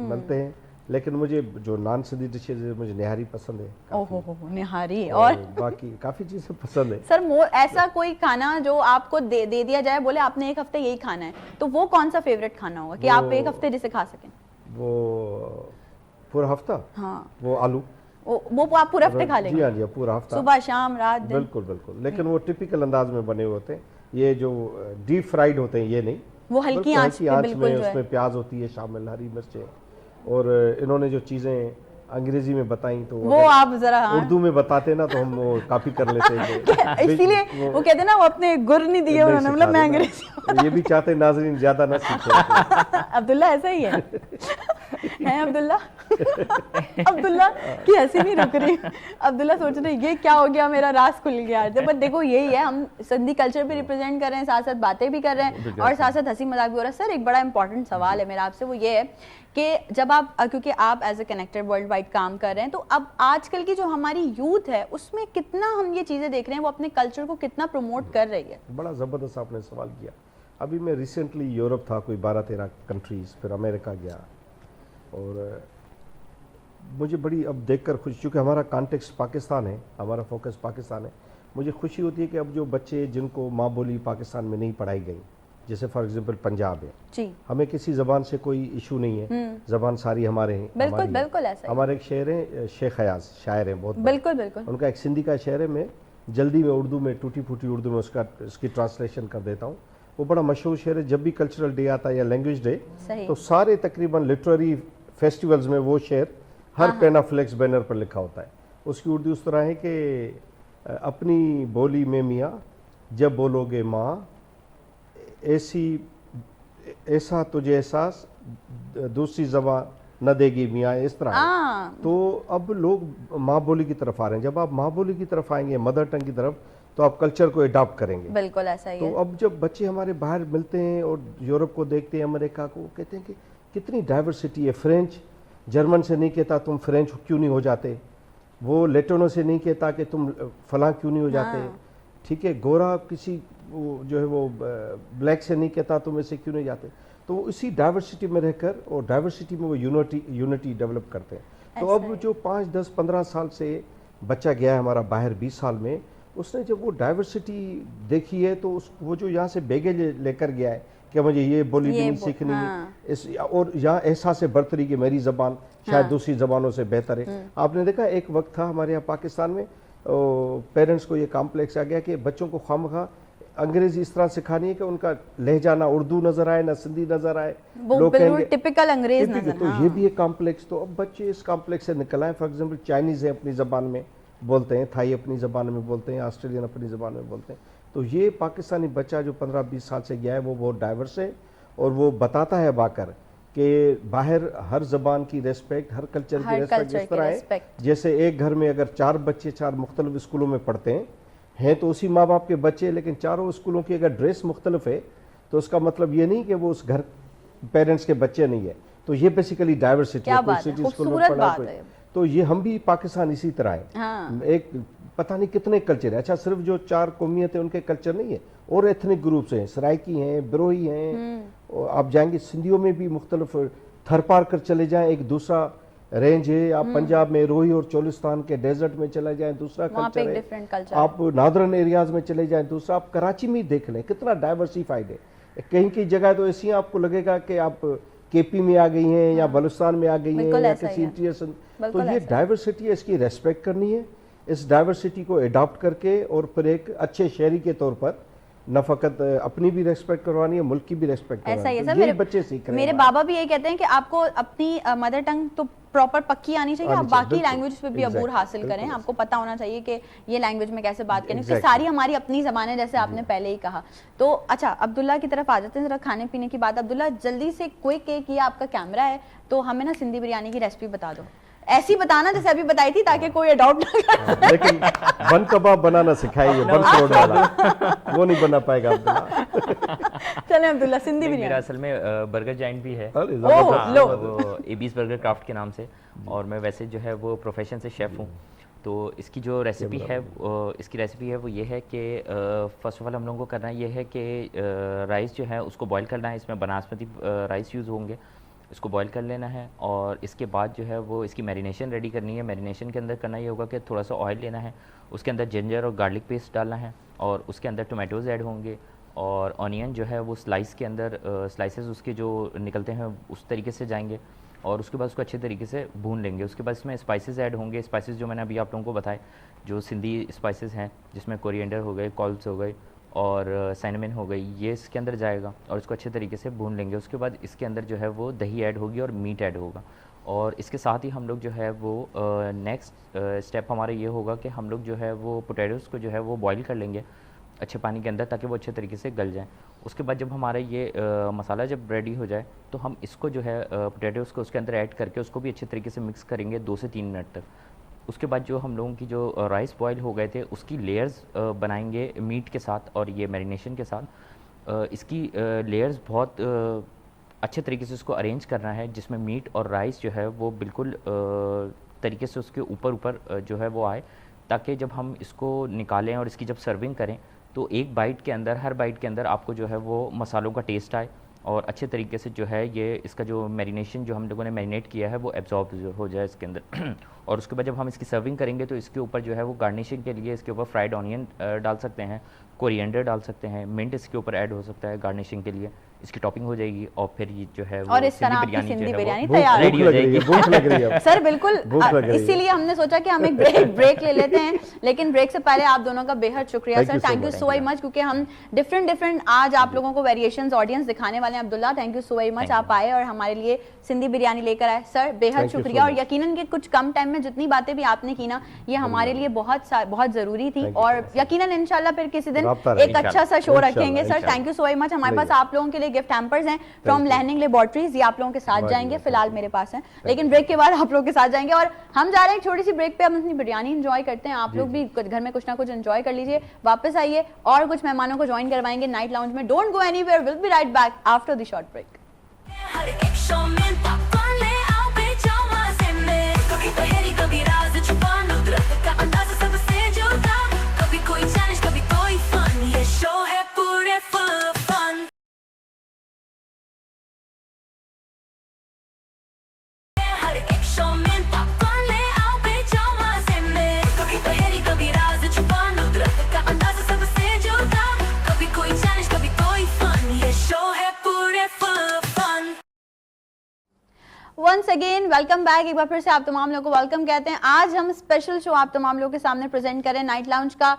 बनते हैं। लेकिन मुझे जो नॉन सिंधी डिशेज है, मुझे निहारी पसंद है। ओहो, निहारी और बाकी काफी चीजें पसंद है। सर ऐसा कोई खाना जो आपको दे दिया जाए, बोले आपने एक हफ्ते यही खाना है, तो वो कौन सा फेवरेट खाना होगा कि आप एक हफ्ते जिसे खा सकें? वो पूरा हफ्ता? हाँ, वो आलू वो आप पूरा हफ्ते खा लेंगे? जी हाँ जी, पूरा हफ्ता, सुबह शाम रात दिन। बिल्कुल बिल्कुल। लेकिन वो टिपिकल अंदाज में बने हुए होते हैं, ये जो डीप फ्राइड होते हैं ये नहीं, वो हल्की आंच में, उसमें प्याज होती है शामिल, हरी मिर्चें, और इन्होंने जो चीज़ें अंग्रेजी में बताई तो वो अगर आप जरा, हाँ। उर्दू में बताते ना तो हम वो कॉपी कर लेते हैं। इसीलिए वो कहते हैं ना, वो अपने गुर नहीं दिए उन्होंने, मतलब मैं अंग्रेजी। ये भी चाहते नाजरीन ज्यादा ना सीखे। अब्दुल्ला ऐसा ही है। हैं अब्दुल्ला? अब्दुल्ला की हंसी नहीं रुक रही। अब्दुल्ला सोच रहे ये क्या हो गया, मेरा राज खुल गया। बट देखो यही है, हम सिंधी कल्चर भी रिप्रेजेंट कर रहे हैं, साथ साथ बातें भी कर रहे हैं और साथ साथ हंसी मजाक भी हो रहा है। सर एक बड़ा इंपॉर्टेंट सवाल है मेरा आपसे, वो ये है कि जब आप, क्योंकि आप as a connector world wide काम कर रहे हैं, तो अब आजकल की जो हमारी यूथ है उसमें कितना हम ये चीजें देख रहे हैं, वो अपने कल्चर को कितना प्रमोट कर रही है? बड़ा ज़बरदस्त आपने सवाल किया। अभी मैं रिसेंटली यूरोप था, कोई 12-13 कंट्रीज़, फिर अमेरिका गया और मुझे बड़ी अब देखकर खुशी, क्योंकि हमारा कॉन्टेक्स्ट पाकिस्तान है, हमारा फोकस पाकिस्तान है, मुझे खुशी होती है कि अब जो बच्चे जिनको माँ बोली पाकिस्तान में नहीं पढ़ाई गई, जैसे फॉर एग्जांपल पंजाब है जी, हमें किसी ज़बान से कोई इशू नहीं है, ज़बान सारी हमारे हैं। बिल्कुल हमारी है। बिल्कुल ऐसा ही। हमारे एक शेर है शेख हयाज, शायर हैं बहुत बड़े। बिल्कुल बिल्कुल। उनका एक सिंधी का शेर है, मैं जल्दी में उर्दू में टूटी फूटी उर्दू में उसकी ट्रांसलेशन कर देता हूँ। वो बड़ा मशहूर शेर है, जब भी कल्चरल डे आता है या लैंग्वेज डे, सही। तो सारे तकरीबन लिटरेरी फेस्टिवल्स में वो शेर हर पेनाफ्लेक्स बैनर पर लिखा होता है। उसकी उर्दू उस तरह है कि अपनी बोली में मियाँ जब बोलोगे माँ, ऐसा तुझे एहसास दूसरी ज़बान न देगी मियाँ, इस तरह है। तो अब लोग माँ बोली की तरफ आ रहे हैं। जब आप माँ बोली की तरफ आएंगे, मदर टंग की तरफ, तो आप कल्चर को अडॉप्ट करेंगे। बिल्कुल ऐसा ही तो है। अब जब बच्चे हमारे बाहर मिलते हैं और यूरोप को देखते हैं, अमेरिका को, कहते हैं कि कितनी डाइवर्सिटी है। फ्रेंच जर्मन से नहीं कहता तुम फ्रेंच क्यों नहीं हो जाते, वो लेटिनो से नहीं कहता कि तुम फलां क्यों नहीं हो जाते, ठीक है, गोरा किसी जो है वो ब्लैक से नहीं कहता तुम ऐसे क्यों नहीं जाते। तो इसी डाइवर्सिटी में रहकर और डाइवर्सिटी में वो यूनिटी डेवलप करते हैं। तो अब जो 5, 10, 15 साल से बच्चा गया है हमारा बाहर 20 साल में, उसने जब वो डाइवर्सिटी देखी है, तो वो जो यहाँ से बैगेज लेकर गया है कि मुझे ये बोली भी नहीं सीखनी है, और यहाँ एहसास बरतरी की मेरी ज़बान शायद दूसरी ज़बानों से बेहतर है। आपने देखा एक वक्त था हमारे यहाँ पाकिस्तान में, पेरेंट्स को ये कॉम्प्लेक्स आ गया कि बच्चों को खामखा अंग्रेजी इस तरह सिखानी है कि उनका लहजा ना उर्दू नजर आए ना सिंधी नजर आए, लोग कहेंगे टिपिकल अंग्रेज नजर। तो ये भी एक कॉम्प्लेक्स। तो अब बच्चे इस कॉम्प्लेक्स से निकल आए। फॉर एग्जांपल चाइनीज़ है अपनी ज़बान में बोलते हैं, थाई अपनी ज़बान में बोलते हैं, ऑस्ट्रेलियन अपनी ज़बान में बोलते हैं। तो ये पाकिस्तानी बच्चा जो 15-20 साल से गया है, वो बहुत डाइवर्स है और वो बताता है बाकर कि बाहर हर ज़बान की रेस्पेक्ट, हर कल्चर की रेस्पेक्ट इस तरह है जैसे एक घर में अगर 4 बच्चे 4 मुख्तलिफ स्कूलों में पढ़ते हैं तो उसी माँ बाप के बच्चे, लेकिन चारों स्कूलों की अगर ड्रेस मुख्तलिफ है तो उसका मतलब ये नहीं कि वो उस घर पेरेंट्स के बच्चे नहीं है। तो ये बेसिकली डाइवर्सिटी है। सिटी स्कूल में पढ़ा तो ये हम भी पाकिस्तान इसी तरह है। एक पता नहीं कितने कल्चर है। अच्छा, सिर्फ जो 4 कौमियत है उनके कल्चर नहीं है, और एथनिक ग्रुप्स हैं, सराइकी हैं, बिरोही हैं, आप जाएंगे सिंधियों में भी मुख्तलिफ, थरपार कर चले जाएं एक दूसरा रेंज है, आप पंजाब में रोही और चोलिस्तान के डेजर्ट में चले जाएं दूसरा कल्चर है, आप नादरन एरियाज में चले जाएं दूसरा, आप कराची में देख लें कितना डाइवर्सिफाइड है। कहीं की जगह तो ऐसी आपको लगेगा कि आप केपी में आ गई हैं या बलूचिस्तान में आ गई हैं या किसी इंटीरियर। तो ये डाइवर्सिटी है, इसकी रेस्पेक्ट करनी है, इस डाइवर्सिटी को अडॉप्ट करके और फिर एक अच्छे शहरी के तौर पर न फकत अपनी भी रेस्पेक्ट करवानी है, मुल्क की भी रेस्पेक्ट करवानी है। ऐसा ही है सर, बच्चे सीख रहे हैं। मेरे बाबा भी यही कहते हैं कि आपको अपनी मदर टंग तो प्रॉपर पक्की आनी चाहिए, आप बाकी लैंग्वेज पे भी अबूर हासिल करें, आपको पता होना चाहिए कि ये लैंग्वेज में कैसे बात करनी है, सारी हमारी अपनी ज़बान है, जैसे आपने पहले ही कहा। तो अच्छा, अब्दुल्ला की तरफ आ जाते हैं, जरा खाने पीने की बात। अब्दुल्ला जल्दी से क्विक एक, ये आपका कैमरा है तो हमें ना सिंधी बिरयानी की रेसिपी बता दो, ऐसी बताना जैसे अभी बताई थी, ताकि कोई अडॉप्ट ना करे। लेकिन बन कबाब बनाना सिखाइए, बन फ्रोड वाला वो नहीं बना पाएगा अब्दुल्ला। चलें अब्दुल्ला, सिंधी बिरयानी। मेरा असल में बर्गर जाइंट भी है, वो एबीज बर्गर क्राफ्ट के नाम से, और मैं वैसे जो है वो प्रोफेशन से शेफ़ हूँ। तो इसकी जो रेसिपी है, इसकी रेसिपी है वो ये है कि फ़र्स्ट ऑफ ऑल हम लोगों को करना ये है कि राइस जो है उसको बॉईल करना है। इसमें बासमती राइस यूज़ होंगे, इसको बॉईल कर लेना है, और इसके बाद जो है वो इसकी मैरिनेशन रेडी करनी है। मैरिनेशन के अंदर करना ये होगा कि थोड़ा सा ऑयल लेना है, उसके अंदर जिंजर और गार्लिक पेस्ट डालना है, और उसके अंदर टोमेटोज़ ऐड होंगे, और ऑनियन जो है वो स्लाइस के अंदर स्लाइसेस उसके जो निकलते हैं उस तरीके से जाएंगे, और उसके बाद उसको अच्छे तरीके से भून लेंगे। उसके बाद इसमें स्पाइसेस ऐड होंगे। स्पाइसेस जो मैंने अभी आप लोगों को बताए, जो सिंधी स्पाइसेस हैं, जिसमें कोरिएंडर हो गए, कॉल्स हो गए और सिनेमन हो गई, ये इसके अंदर जाएगा और इसको अच्छे तरीके से भून लेंगे। उसके बाद इसके अंदर जो है वो दही ऐड होगी और मीट ऐड होगा, और इसके साथ ही हम लोग जो है वो नेक्स्ट स्टेप हमारा ये होगा कि हम लोग जो है वो पोटैटोज़ को जो है वो बॉईल कर लेंगे अच्छे पानी के अंदर, ताकि वो अच्छे तरीके से गल जाएँ। उसके बाद जब हमारा ये मसाला जब रेडी हो जाए तो हम इसको जो है पोटैटोज़ को उसके अंदर ऐड करके उसको भी अच्छे तरीके से मिक्स करेंगे 2 से 3 मिनट तक। उसके बाद जो हम लोगों की जो राइस बॉयल हो गए थे उसकी लेयर्स बनाएंगे मीट के साथ और ये मैरिनेशन के साथ। इसकी लेयर्स बहुत अच्छे तरीके से उसको अरेंज करना है, जिसमें मीट और राइस जो है वो बिल्कुल तरीके से उसके ऊपर ऊपर जो है वो आए, ताकि जब हम इसको निकालें और इसकी जब सर्विंग करें तो एक बाइट के अंदर, हर बाइट के अंदर आपको जो है वो मसालों का टेस्ट आए और अच्छे तरीके से जो है ये इसका जो मैरिनेशन जो हम लोगों ने मैरिनेट किया है वो एब्जॉर्ब हो जाए इसके अंदर। और उसके बाद जब हम इसकी सर्विंग करेंगे तो इसके ऊपर जो है वो गार्निशिंग के लिए इसके ऊपर फ्राइड ऑनियन डाल सकते हैं, कोरिएंडर डाल सकते हैं, मिंट इसके ऊपर ऐड हो सकता है गार्निशिंग के लिए, इसकी टॉपिंग हो जाएगी और फिर ये जो है वो और इस तरह आपकी जो सिंधी है वो बिरयानी तैयार रेडी हो जाएगी। भूख लग रही है। सर बिल्कुल भूख लग रही है। इसीलिए हमने सोचा कि हम एक ब्रेक ले लेते हैं, लेकिन ब्रेक से पहले आप दोनों का बेहद शुक्रिया Thank sir, you so thank you much. So much, क्योंकि हम डिफरेंट आज आप लोगों को वेरिएशंस ऑडियंस दिखाने वाले हैं। Abdullah, thank you so much, Thank you. आप आए और हमारे लिए सिंधी बिरयानी लेकर आए। सर बेहद Thank you so शुक्रिया, और much. यकीनन कि कुछ कम टाइम में जितनी बातें भी आपने की ना, ये हमारे लिए बहुत जरूरी थी, Thank you और so much. यकीनन इंशाल्लाह फिर किसी दिन राब्ता एक रहेगा। अच्छा सा शो इंशाल्लाह, रखेंगे। सर इंशाल्लाह। Thank you so much. हमारे पास नहीं। आप लोगों के लिए गिफ्ट हैम्पर्स हैं फ्रॉम you. लैंडिंग लेबोरेटरीज, ये आप लोगों के साथ वाह, जाएंगे, वाह, फिलहाल thank you. मेरे पास हैं, लेकिन ब्रेक के बाद आप लोग के साथ जाएंगे। और हम जा रहे हैं एक छोटी सी ब्रेक पे, हम अपनी बिरयानी एंजॉय करते हैं, आप लोग भी घर में कुछ ना कुछ एंजॉय कर लीजिए, वापस आइए और कुछ मेहमानों को ज्वाइन करवाएंगे नाइट लाउंज में। Don't go anywhere, will be right back after the short break. हर एक शो में पॉपकॉर्न ले आओ बेजामा से में, कभी पहेली कभी राज छुपा, नुदरत का अंदाज़ सबसे जुदा, कभी कोई चैलेंज कभी कोई फन, ये शो है पूरे फुल फन। हर एक शो में पॉपकॉर्न ले आओ बेजामा से में, कभी पहेली कभी राज छुपा, नुदरत का अंदाज़ सबसे जुदा, कभी कोई चैलेंज कभी कोई फन, ये शो है पूरे full fun. Once again welcome back, एक बार फिर से आप तमाम लोगों को वेलकम कहते हैं। आज हम स्पेशल शो आप तमाम लोगों के सामने प्रेजेंट करें, नाइट लाउंज का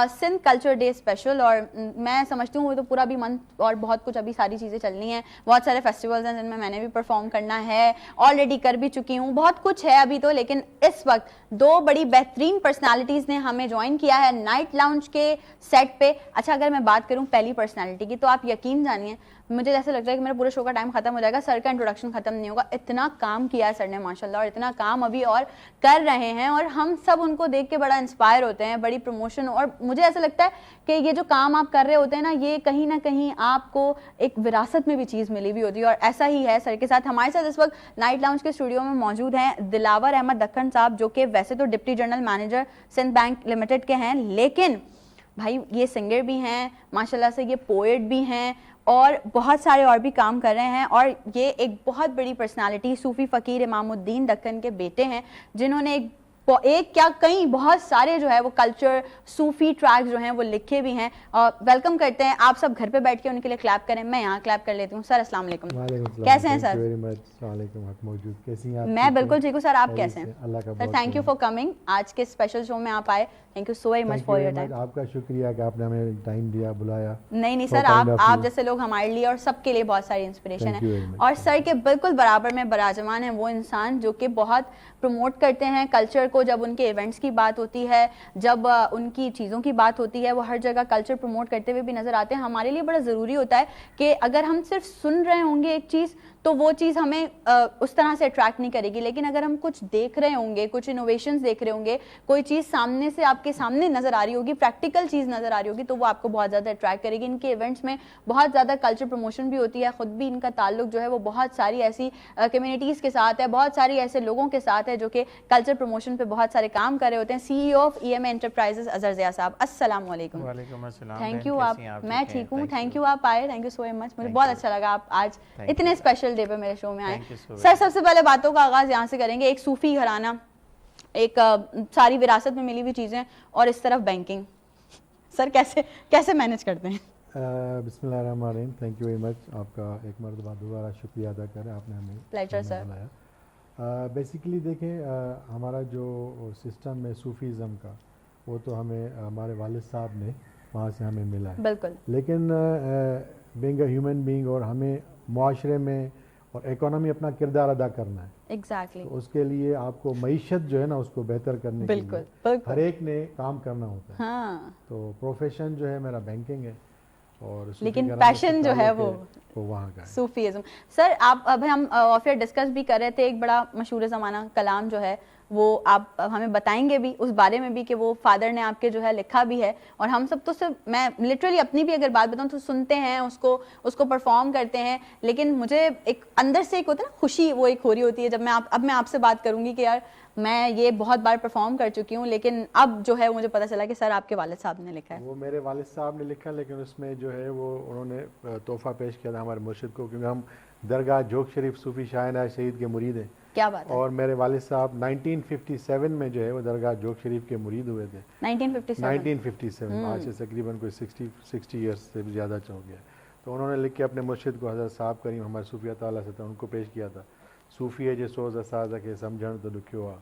सिंध कल्चर डे स्पेशल। और मैं समझती हूँ वो तो पूरा भी मंथ और बहुत कुछ अभी सारी चीज़ें चलनी हैं, बहुत सारे फेस्टिवल्स हैं जिनमें मैंने भी परफॉर्म करना है, ऑलरेडी कर भी चुकी हूँ, बहुत कुछ है अभी तो। लेकिन इस वक्त दो बड़ी बेहतरीन पर्सनालिटीज़ ने हमें ज्वाइन किया है नाइट लाउंज के सेट पे। अच्छा, अगर मैं बात करूँ पहली पर्सनैलिटी की, तो आप यकीन जानिए मुझे जैसे लगता है कि मेरा पूरा शो का टाइम खत्म हो जाएगा, सर का इंट्रोडक्शन खत्म नहीं होगा। इतना काम किया है सर ने माशाल्लाह, और इतना काम अभी और कर रहे हैं, और हम सब उनको देख के बड़ा इंस्पायर होते हैं, बड़ी प्रमोशन। और मुझे ऐसा लगता है कि ये जो काम आप कर रहे होते हैं ना कहीं आपको एक विरासत में भी चीज़ मिली हुई होती है, और ऐसा ही है सर के साथ। हमारे साथ इस वक्त नाइट लाउंज के स्टूडियो में मौजूद हैं दिलावर अहमद दक्कन साहब, जो कि वैसे तो deputy general manager Sindh bank limited के हैं, लेकिन भाई ये सिंगर भी हैं माशाल्लाह से, ये पोएट भी हैं, और बहुत सारे और भी काम कर रहे हैं। और ये एक बहुत बड़ी पर्सनालिटी सूफी फ़कीर इमामुद्दीन दक्कन के बेटे हैं, जिन्होंने एक क्या कई बहुत सारे जो है वो कल्चर सूफी ट्रैक्स जो हैं वो लिखे भी हैं। और वेलकम करते हैं, आप सब घर पे बैठ के उनके लिए क्लैप करें, मैं यहाँ क्लैप कर लेती हूँ। सर अस्सलाम वालेकुम, कैसे हैं सर? मैं बिल्कुल ठीक हूँ सर, आप कैसे हैं? Sir thank you for coming, आज के स्पेशल शो में आप आए, thank you so much for your time. आपका शुक्रिया कि आपने हमें टाइम दिया, बुलाया। नहीं सर, आप जैसे लोग हमारे लिए और सबके लिए बहुत सारी इंस्पिरेशन है। और सर के बिल्कुल बराबर में बराजमान है वो इंसान जो कि बहुत प्रमोट करते हैं कल्चर को। जब उनके इवेंट्स की बात होती है, जब उनकी चीज़ों की बात होती है, वो हर जगह कल्चर प्रमोट करते हुए भी नजर आते हैं। हमारे लिए बड़ा ज़रूरी होता है कि अगर हम सिर्फ सुन रहे होंगे एक चीज़, तो वो चीज़ हमें उस तरह से अट्रैक्ट नहीं करेगी, लेकिन अगर हम कुछ देख रहे होंगे, कुछ इनोवेशंस देख रहे होंगे, कोई चीज़ सामने से आपके सामने नज़र आ रही होगी, प्रैक्टिकल चीज़ नज़र आ रही होगी, तो वो आपको बहुत ज़्यादा अट्रैक्ट करेगी। इनके इवेंट्स में बहुत ज़्यादा कल्चर प्रमोशन भी होती है, ख़ुद भी इनका ताल्लुक जो है वो बहुत सारी ऐसी कम्युनिटीज़ के साथ है, बहुत सारी ऐसे लोगों के साथ है जो कि कल्चर प्रमोशन पे बहुत सारे काम कर रहे होते हैं। CEO of EMA enterprises Azhar Zia साहब, अस्सलाम वालेकुम। वालेकुम अस्सलाम। थैंक यू, आप मैं ठीक हूँ, थैंक यू आप आए, थैंक यू सो मच, मुझे बहुत अच्छा लगा आप आज इतने स्पेशल डे पे मेरे शो में आए। सर सबसे पहले बातों का आगाज यहाँ से करेंगे, एक सूफी घराना, एक सारी विरासत में मिली हुई चीज़ें, और इस तरफ बैंकिंग, सर कैसे मैनेज करते हैं? बिस्मिल्लाहिर्रहमानिर्रहीम, थैंक यू वेरी मच। आपका एक मरतबा दोबारा शुक्रिया अदा करें, आपने हमें प्लेजर सर। बुलाया। बेसिकली देखें, हमारा जो सिस्टम है सूफीज़म का, वो तो हमें हमारे वालिद साहब ने वहाँ से हमें मिला है, बिल्कुल। लेकिन बीइंग अ ह्यूमन बीइंग, और हमें मुआशरे में और इकोनॉमी अपना किरदार अदा करना है। एग्जैक्टली, तो उसके लिए आपको मईशत जो है ना उसको बेहतर करने के बिल्कुल लिए बिल्कुल, हर एक ने काम करना होता है। हाँ, तो प्रोफेशन जो है मेरा बैंकिंग है और सूफी लेकिन घराने से पैशन जो है ताल्लुक वो वहाँ का है। सूफीज़म। सर आप, अब हम ऑफ एयर डिस्कस भी कर रहे थे, एक बड़ा मशहूर ज़माना कलाम जो है वो आप हमें बताएंगे भी उस बारे में भी कि वो फादर ने आपके जो है लिखा भी है, और हम सब तो सिर्फ, मैं लिटरली अपनी भी अगर बात बताऊं तो सुनते हैं उसको परफॉर्म करते हैं, लेकिन मुझे एक अंदर से एक होता है ना खुशी, वो एक हो रही होती है जब मैं आपसे बात करूंगी कि यार मैं ये बहुत बार परफॉर्म कर चुकी हूँ, लेकिन अब जो है मुझे पता चला कि सर आपके वालिद साहब ने लिखा है। वो मेरे वालिद साहब ने लिखा, लेकिन उसमें जो है वो उन्होंने तोहफा पेश किया था हमारे मुर्शिद को, क्योंकि हम दरगाह जोग शरीफ सूफी शाह शहीद के मुरीद हैं। क्या बात है। और मेरे वालिद साहब 1957 में जो है वो दरगाह जोग शरीफ के मुरीद हुए थे। 1957 आज से तकरीबन कोई 60 ईयर्स से भी ज़्यादा हो गया। तो उन्होंने लिख के अपने मुर्शिद को, हज़रत साहब करीम हमारे सूफिया ताला से था, उनको पेश किया था। सूफी है जो सोज़ असाज़ के समझण तो दुखियो आ,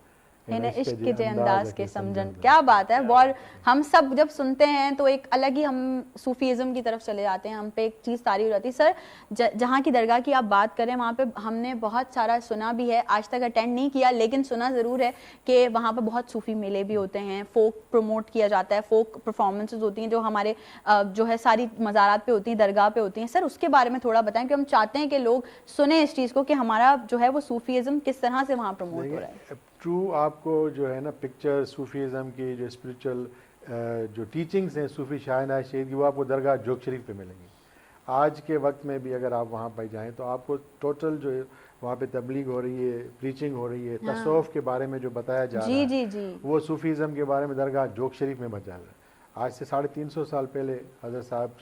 इश्क के अंदाज के समझन। क्या बात है। और हम सब जब सुनते हैं तो एक अलग ही हम सूफीज़म की तरफ चले जाते हैं, हम पे एक चीज़ तारी हो जाती है। सर जहाँ की दरगाह की आप बात करें, वहाँ पे हमने बहुत सारा सुना भी है, आज तक अटेंड नहीं किया, लेकिन सुना ज़रूर है कि वहाँ पे बहुत सूफी मेले भी होते हैं, फोक प्रमोट किया जाता है, फोक परफॉर्मेंसेज होती हैं जो हमारे जो है सारी मज़ारात पे होती हैं, दरगाह पे होती हैं। सर उसके बारे में थोड़ा बताएं कि हम चाहते हैं कि लोग सुने इस चीज़ को कि हमारा जो है वो सूफीज़म किस तरह से वहाँ प्रमोट हो रहा है। ट्रू, आपको जो है ना पिक्चर सूफीज़म की जो स्पिरिचुअल जो टीचिंग्स हैं सूफी शाह शहीद की, वो आपको दरगाह जोग शरीफ पे मिलेंगी। आज के वक्त में भी अगर आप वहाँ पर जाएं तो आपको टोटल जो है वहाँ पे तबलीग हो रही है, प्रीचिंग हो रही है, तसव्वुफ़ के बारे में जो बताया जा रहा है जी वो सूफीज़म के बारे में दरगाह जोग शरीफ में बचा है। आज से 350 साल पहले हज़रत साहब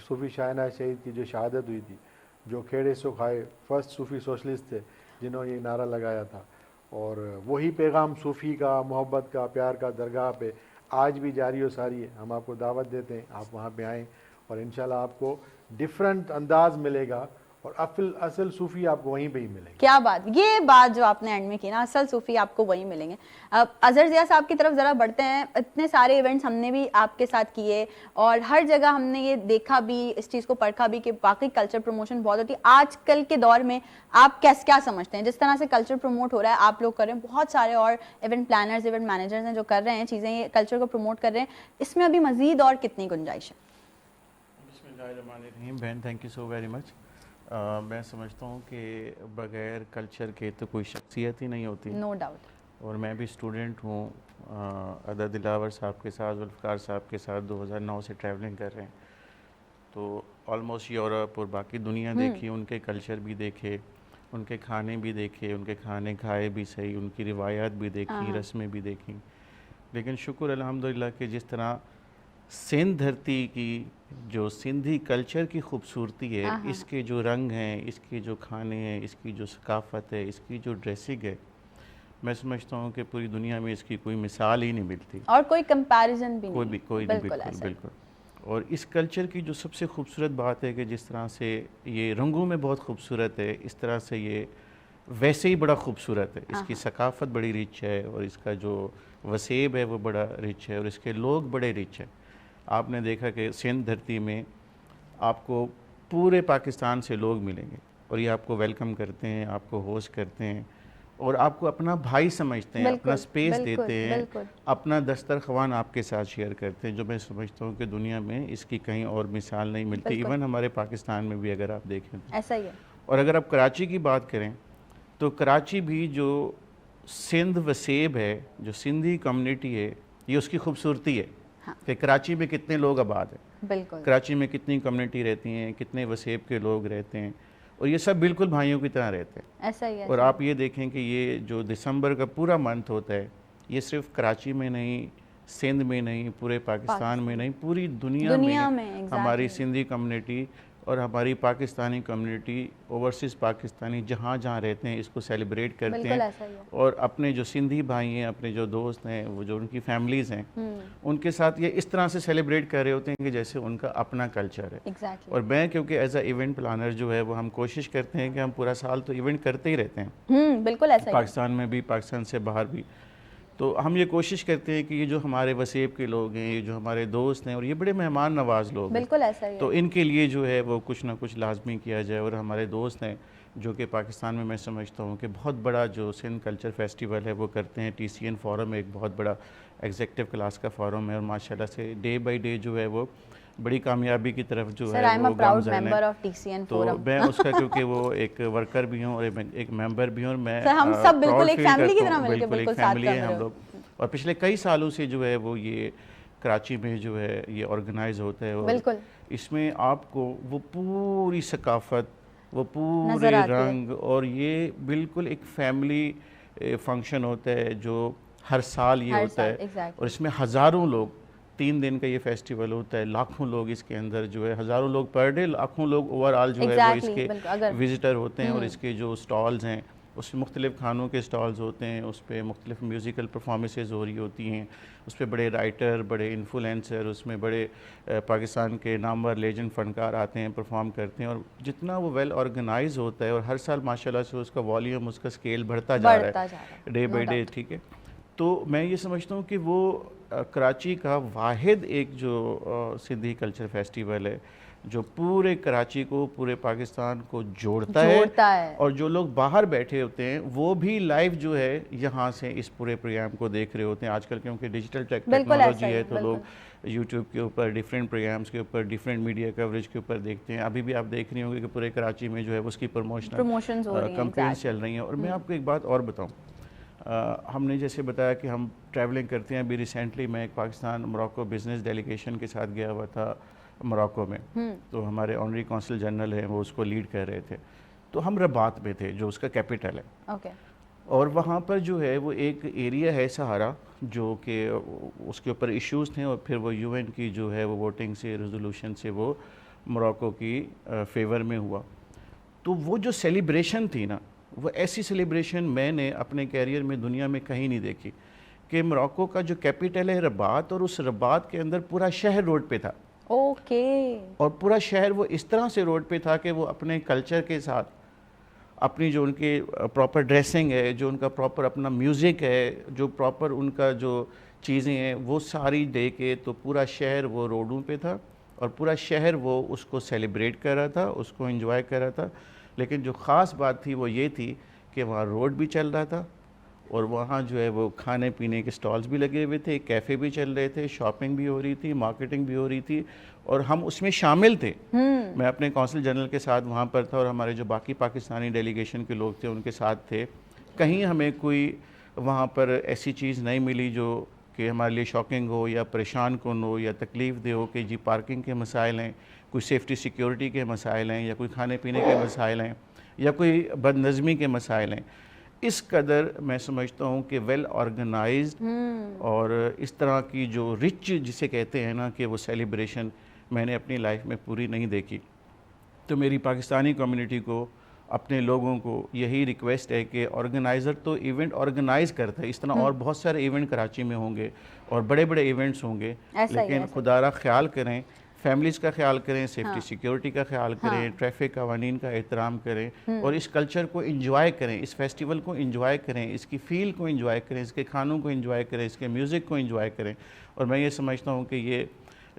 सूफी शाह शहीद की जो शहादत हुई थी, जो खेड़े सो खाए फर्स्ट सूफी सोशलिस्ट थे जिन्होंने ये नारा लगाया था, और वही पैगाम सूफ़ी का, मोहब्बत का, प्यार का दरगाह पे आज भी जारी और सारी है। हम आपको दावत देते हैं, आप वहाँ पे आएँ और इंशाल्लाह आपको डिफरेंट अंदाज मिलेगा, और असल सूफ़ी आपको वहीं पे ही मिलेंगे। क्या बात, ये बात जो आपने एंड में की ना, असल सूफ़ी आपको वहीं मिलेंगे। अब अजहर ज़िया साहब की तरफ ज़रा बढ़ते हैं। इतने सारे इवेंट्स हमने भी आपके साथ किए और हर जगह हमने ये देखा भी, इस चीज़ को परखा भी कि वाकई कल्चर प्रमोशन बहुत होती है। आजकल के दौर में आप क्या समझते हैं, जिस तरह से कल्चर प्रमोट हो रहा है, आप लोग कर रहे हैं, बहुत सारे और इवेंट प्लानर्स, इवेंट मैनेजर्स हैं जो कर रहे हैं चीज़ें, ये कल्चर को प्रमोट कर रहे हैं, इसमें अभी मज़ीद और कितनी गुंजाइश है? बिस्मिल्लाहिर्रहमानिर्रहीम। बहन, thank you so very much. मैं समझता हूँ कि बग़ैर कल्चर के तो कोई शख्सियत ही नहीं होती। No doubt. और मैं भी स्टूडेंट हूँ अदा दिलावर साहब के साथ, जुल्फ़िकार साहब के साथ 2009 से ट्रैवलिंग कर रहे हैं, तो ऑलमोस्ट यूरोप और बाकी दुनिया देखी, उनके कल्चर भी देखे, उनके खाने भी देखे, उनके खाने खाए भी सही, उनकी रिवायात भी देखी, रस्में भी देखी। लेकिन शुक्र अल्हम्दुलिल्लाह कि जिस तरह सिंध धरती की जो सिंधी कल्चर की खूबसूरती है, इसके जो रंग हैं, इसके जो खाने हैं, इसकी जो सकाफ़त है, इसकी जो ड्रेसिंग है, मैं समझता हूँ कि पूरी दुनिया में इसकी कोई मिसाल ही नहीं मिलती और कोई कंपैरिजन भी नहीं। कोई नहीं, बिल्कुल। और इस कल्चर की जो सबसे खूबसूरत बात है कि जिस तरह से ये रंगों में बहुत खूबसूरत है, इस तरह से ये वैसे ही बड़ा खूबसूरत है। इसकी सकाफ़त बड़ी रिच है और इसका जो वसेब है वो बड़ा रिच है और इसके लोग बड़े रिच हैं। आपने देखा कि सिंध धरती में आपको पूरे पाकिस्तान से लोग मिलेंगे और ये आपको वेलकम करते हैं, आपको होस्ट करते हैं और आपको अपना भाई समझते हैं, अपना स्पेस देते हैं, अपना दस्तरख्वान आपके साथ शेयर करते हैं, जो मैं समझता हूँ कि दुनिया में इसकी कहीं और मिसाल नहीं मिलती। इवन हमारे पाकिस्तान में भी अगर आप देखें तो ऐसा ही है। और अगर आप कराची की बात करें तो कराची भी जो सिंध वसेब है, जो सिंधी कम्युनिटी है, ये उसकी खूबसूरती है कि कराची में कितने लोग आबाद हैं, बिल्कुल, कराची में कितनी कम्युनिटी रहती हैं, कितने वसेब के लोग रहते हैं और ये सब बिल्कुल भाइयों की तरह रहते हैं। ऐसा ही है। और आप ये देखें कि ये जो दिसंबर का पूरा मंथ होता है, ये सिर्फ कराची में नहीं, सिंध में नहीं, पूरे पाकिस्तान में नहीं, पूरी दुनिया में हमारी सिंधी कम्युनिटी और हमारी पाकिस्तानी कम्युनिटी, ओवरसीज़ पाकिस्तानी जहाँ जहाँ रहते हैं इसको सेलिब्रेट करते हैं और अपने जो सिंधी भाई हैं, अपने जो दोस्त हैं, वो जो उनकी फैमिलीज़ हैं, उनके साथ ये इस तरह से सेलिब्रेट कर रहे होते हैं कि जैसे उनका अपना कल्चर है। और मैं क्योंकि एज अ इवेंट प्लानर जो है वो हम कोशिश करते हैं कि हम पूरा साल तो इवेंट करते ही रहते हैं, बिल्कुल ऐसा पाकिस्तान में भी, पाकिस्तान से बाहर भी। तो हम ये कोशिश करते हैं कि ये जो हमारे वसेब के लोग हैं, ये जो हमारे दोस्त हैं, और ये बड़े मेहमान नवाज लोग हैं, बिल्कुल ऐसा ही है। तो इनके लिए जो है वो कुछ ना कुछ लाजमी किया जाए। और हमारे दोस्त हैं जो कि पाकिस्तान में मैं समझता हूँ कि बहुत बड़ा जो सिंध कल्चर फेस्टिवल है वो करते हैं। TCN फोरम एक बहुत बड़ा एग्जीक्यूटिव क्लास का फोरम है, और माशाल्लाह से डे बाय डे जो है वो बड़ी कामयाबी की तरफ जो सर, आई है एम अ वो प्राउड गामज़न मेंबर है। ऑफ TCN तो फोरम। मैं उसका क्योंकि वो एक वर्कर भी हूँ और एक मेंबर भी हूँ, और मैं सर, हम सब बिल्कुल proud एक feel family की करता तरह हूँ। मिलके बिल्कुल एक साथ family काम है कर हम रहे हो। लोग, और पिछले कई सालों से जो है वो ये कराची में जो है ये ऑर्गेनाइज होता है, और बिल्कुल। इसमें आपको वो पूरी सकाफत, वो पूरे नज़र आती है। रंग, और ये बिल्कुल एक फैमिली फंक्शन होता है जो हर साल ये हर होता साल, है। exactly। और इसमें हज़ारों लोग, 3 दिन का ये फेस्टिवल होता है, लाखों लोग इसके अंदर जो है, हज़ारों लोग पर डे, लाखों लोग ओवरऑल जो है वो Exactly, इसके बिल्कुल, अगर विजिटर होते हैं। और इसके जो स्टॉल्स हैं उसमें मुख्तलिफ़ खानों के स्टॉल्स होते हैं, उस पर मुख्तलिफ़ म्यूज़िकल परफॉर्मेंसेज हो रही होती हैं, उस पर बड़े राइटर, बड़े इन्फ्लुएंसर, उसमें बड़े पाकिस्तान के नामवर लेजेंड फ़नकार आते हैं, परफॉर्म करते हैं। और जितना वो वेल ऑर्गेनाइज होता है, और हर साल माशाल्लाह से उसका वॉल्यूम, उसका स्केल बढ़ता जा रहा है डे बाई डे, ठीक है। तो मैं ये समझता हूँ कि वो कराची का वाहिद एक जो सिंधी कल्चर फेस्टिवल है जो पूरे कराची को, पूरे पाकिस्तान को जोड़ता है। और जो लोग बाहर बैठे होते हैं वो भी लाइव जो है यहाँ से इस पूरे प्रोग्राम को देख रहे होते हैं आजकल, क्योंकि डिजिटल टेक्नोलॉजी है, तो लोग यूट्यूब के ऊपर डिफरेंट प्रोग्राम्स के ऊपर, डिफरेंट मीडिया कवरेज के ऊपर देखते हैं। अभी भी आप देख रही होंगे कि पूरे कराची में जो है उसकी प्रमोशंस कैंपेन्स चल रही हैं। और मैं आपको एक बात और बताऊँ, हमने जैसे बताया कि हम ट्रैवलिंग करते हैं। अभी रिसेंटली मैं एक पाकिस्तान मोरक्को बिज़नेस डेलीगेशन के साथ गया हुआ था मोरक्को में, तो हमारे ऑनरी कौंसल जनरल हैं वो उसको लीड कर रहे थे। तो हम रबात में थे जो उसका कैपिटल है, और वहाँ पर जो है वो एक एरिया है सहारा जो कि उसके ऊपर इश्यूज़ थे, और फिर वो UN की जो है वो वोटिंग से, रेजोल्यूशन से वो मोरक्को की फेवर में हुआ। तो वो जो सेलिब्रेशन थी ना, वो ऐसी सेलिब्रेशन मैंने अपने कैरियर में दुनिया में कहीं नहीं देखी कि मोरक्को का जो कैपिटल है रबात, और उस रबात के अंदर पूरा शहर रोड पे था। और पूरा शहर वो इस तरह से रोड पे था कि वो अपने कल्चर के साथ, अपनी जो उनके प्रॉपर ड्रेसिंग है, जो उनका प्रॉपर अपना म्यूज़िक है, जो प्रॉपर उनका जो चीज़ें हैं वो सारी दे के, तो पूरा शहर वो रोडों पे था, और पूरा शहर वो उसको सेलिब्रेट कर रहा था, उसको एंजॉय कर रहा था। लेकिन जो ख़ास बात थी वो ये थी कि वहाँ रोड भी चल रहा था, और वहाँ जो है वो खाने पीने के स्टॉल्स भी लगे हुए थे, कैफ़े भी चल रहे थे, शॉपिंग भी हो रही थी, मार्केटिंग भी हो रही थी, और हम उसमें शामिल थे। मैं अपने कौंसिल जनरल के साथ वहाँ पर था, और हमारे जो बाकी पाकिस्तानी डेलीगेशन के लोग थे उनके साथ थे। कहीं हमें कोई वहाँ पर ऐसी चीज़ नहीं मिली जो कि हमारे लिए शॉकिंग हो या परेशान कन हो या तकलीफ़ दे हो, कि जी पार्किंग के मसाइल हैं, कोई सेफ्टी सिक्योरिटी के मसाइल हैं, या कोई खाने पीने के मसाइल हैं, या कोई बदनज़मी के मसाइल हैं। इस कदर मैं समझता हूँ कि वेल ऑर्गेनाइज्ड और इस तरह की जो रिच जिसे कहते हैं ना कि वो सेलिब्रेशन मैंने अपनी लाइफ में पूरी नहीं देखी। तो मेरी पाकिस्तानी कम्युनिटी को, अपने लोगों को यही रिक्वेस्ट है कि ऑर्गेनाइज़र तो इवेंट ऑर्गेनाइज करता है, इस तरह और बहुत सारे इवेंट कराची में होंगे और बड़े बड़े इवेंट्स होंगे, लेकिन खुदारा ख्याल करें, फैमिलीज़ का ख्याल करें, सेफ्टी सिक्योरिटी का ख्याल करें, ट्रैफिक कवानीन का एहतराम करें, और इस कल्चर को इंजॉय करें, इस फेस्टिवल को इंजॉय करें, इसकी फ़ील को इंजॉय करें, इसके खानों को इंजॉय करें, इसके म्यूज़िक को इंजॉय करें। और मैं ये समझता हूँ कि ये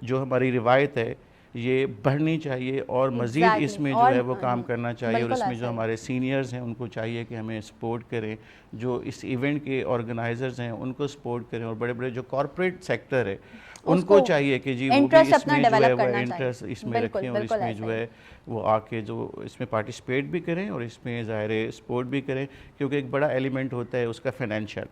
जो हमारी रिवायत है ये बढ़नी चाहिए, और मज़ीद इसमें जो है वो काम करना चाहिए, और इसमें जो हमारे सीनियर्स हैं उनको चाहिए कि हमें सपोर्ट करें, जो इस इवेंट के ऑर्गेनाइजर्स हैं उनको सपोर्ट करें, और बड़े बड़े जो कॉर्पोरेट सेक्टर है उनको चाहिए कि जी वो भी इसमें जो है वो इंटरेस्ट इसमें रखें, और इसमें जो है वो आके जो इसमें पार्टिसिपेट भी करें, और इसमें ज़ाहिर सपोर्ट भी करें, क्योंकि एक बड़ा एलिमेंट होता है उसका फाइनेंशियल।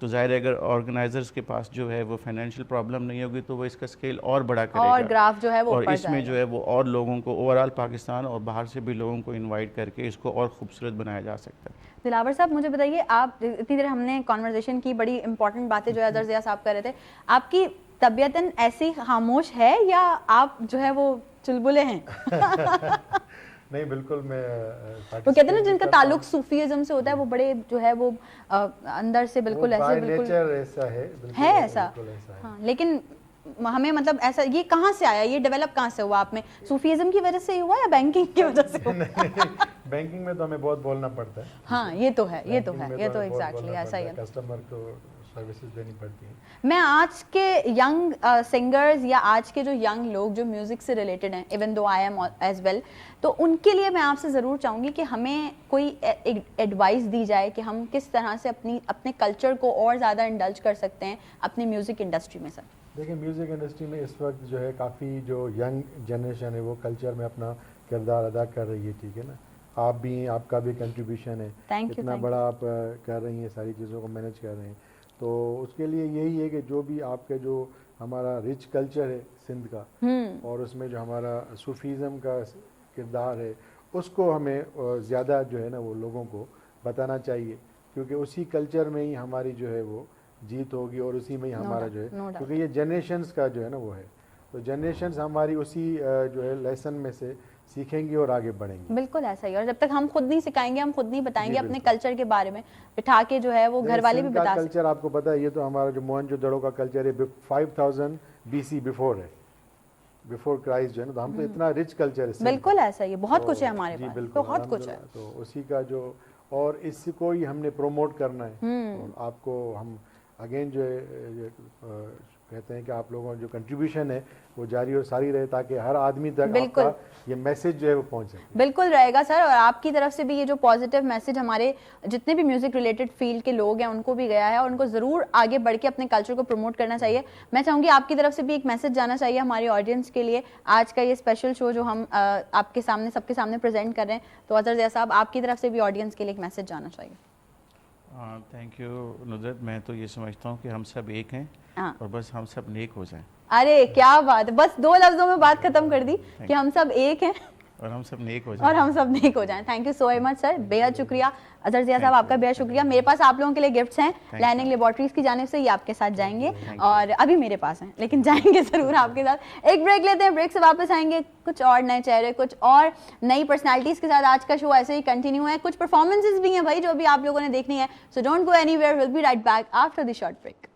तो ज़ाहिर अगर ऑर्गेनाइजर्स के पास जो है वो फाइनेंशियल प्रॉब्लम नहीं होगी तो वो इसका स्केल और बड़ा करेगा, और ग्राफ जो है वो और इसमें जो है वो और लोगों को, ओवरऑल पाकिस्तान और बाहर से भी लोगों को इन्वाइट करके इसको और खूबसूरत बनाया जा सकता है। दिलावर साहब, मुझे बताइए, आप इतनी देर हमने कॉन्वर्जेशन की, बड़ी इंपॉर्टेंट बातें जो है अदर ज़िया साहब कर रहे थे, आपकी तबीयतन ऐसी खामोश है या आप जो है वो चुलबुले हैं? नहीं, बिल्कुल मैं वो कहते हैं ना जिनका ताल्लुक सूफीज़म से होता है वो बड़े जो है वो अंदर से बिल्कुल ऐसे बिल्कुल नेचर ऐसा है ऐसा। हाँ, लेकिन हमें मतलब ऐसा ये कहाँ से आया, ये डेवलप कहाँ से हुआ आप में? सूफीज़म की वजह से ही हुआ या बैंकिंग की वजह से हुआ? बैंकिंग में तो हमें बहुत बोलना पड़ता है। हाँ, ये तो है, ये तो है, ये तो एग्जैक्टली ऐसा ही है। कस्टमर को सर्विसेज देनी पड़ती हैं। मैं आज के यंग सिंगर्स या आज के जो यंग लोग जो म्यूज़िक से रिलेटेड हैं, even though I am as well, तो उनके लिए मैं आपसे ज़रूर चाहूँगी कि हमें कोई एडवाइस दी जाए कि हम किस तरह से अपने कल्चर को और ज़्यादा इंडल्ज कर सकते हैं अपनी म्यूज़िक इंडस्ट्री में। सर देखिए, म्यूज़िक इंडस्ट्री में इस वक्त जो है काफ़ी जो यंग जनरेशन है वो कल्चर में अपना किरदार अदा कर रही है, ठीक है ना। आप भी, आपका भी कंट्रीब्यूशन है, Thank you, इतना thank बड़ा आप कर रही हैं, सारी चीज़ों को मैनेज कर रहे हैं। तो उसके लिए यही है कि जो भी आपके जो हमारा रिच कल्चर है सिंध का, और उसमें जो हमारा सूफीज़म का किरदार है, उसको हमें ज़्यादा जो है ना वो लोगों को बताना चाहिए, क्योंकि उसी कल्चर में ही हमारी जो है वो जीत होगी और उसी में ही हमारा जो है, क्योंकि ये जनरेशंस का जो है ना वो है, तो जनरेशंस हमारी उसी जो है लेसन में से सीखेंगी और आगे बढ़ेंगी। बिल्कुल ऐसा ही, और जब तक हम खुद नहीं सिखाएंगे, हम खुद नहीं बताएंगे अपने कल्चर के बारे में, बिठा के जो है वो घर वाले भी बता कल्चर आपको पता है, ये तो हमारा जो मोहनजोदड़ो का कल्चर है 5000 BC बिफोर है, बिफोर क्राइस्ट जो है ना, तो हम तो इतना रिच कल्चर है। बिल्कुल ऐसा ही, बहुत कुछ है हमारे जी पास, बिल्कुल, बहुत कुछ है। तो उसी का जो, और इसको ही हमने प्रोमोट करना है। और आपको हम अगेन जो है कहते हैं कि आप लोगों का जो कंट्रीब्यूशन है वो जारी और सारी रहे, ताकि हर आदमी तक आपका ये मैसेज जो है वो पहुंच सके। बिल्कुल रहेगा सर, और आपकी तरफ से भी ये जो पॉजिटिव मैसेज हमारे जितने भी म्यूजिक रिलेटेड फील्ड के लोग हैं उनको भी गया है, और उनको ज़रूर आगे बढ़ के अपने कल्चर को प्रमोट करना चाहिए। मैं चाहूँगी आपकी तरफ से भी एक मैसेज जाना चाहिए हमारी ऑडियंस के लिए, आज का ये स्पेशल शो जो हम आपके सामने, सबके सामने प्रेजेंट कर रहे हैं। तो अजहर ज़िया साहब, आपकी तरफ से भी ऑडियंस के लिए एक मैसेज जाना चाहिए। Thank you Nusrat. मैं तो ये समझता हूँ कि हम सब एक हैं, और बस हम सब नेक हो जाएं। अरे क्या बात है, बस 2 लफ्जों में बात खत्म कर दी कि हम सब एक हैं और हम सब नेक हो जाएं। और हम सब नेक हो जाएं। Thank you so much sir, बेहद शुक्रिया। अजहर ज़िया साहब, आपका बेहद शुक्रिया। मेरे पास आप लोगों के लिए गिफ्ट्स हैं लैंडिंग लेबोरेटरीज की जानिब से, ये आपके साथ जाएंगे, और अभी मेरे पास हैं लेकिन जाएंगे ज़रूर आपके साथ। एक ब्रेक लेते हैं, ब्रेक से वापस आएंगे, कुछ और नए चेहरे, कुछ और नई पर्सनैलिटीज़ के साथ आज का शो ऐसे ही कंटिन्यू है। कुछ परफॉर्मेंसेज भी हैं भाई जो भी आप लोगों ने देखनी है, so don't go anywhere, will be right back after the short break.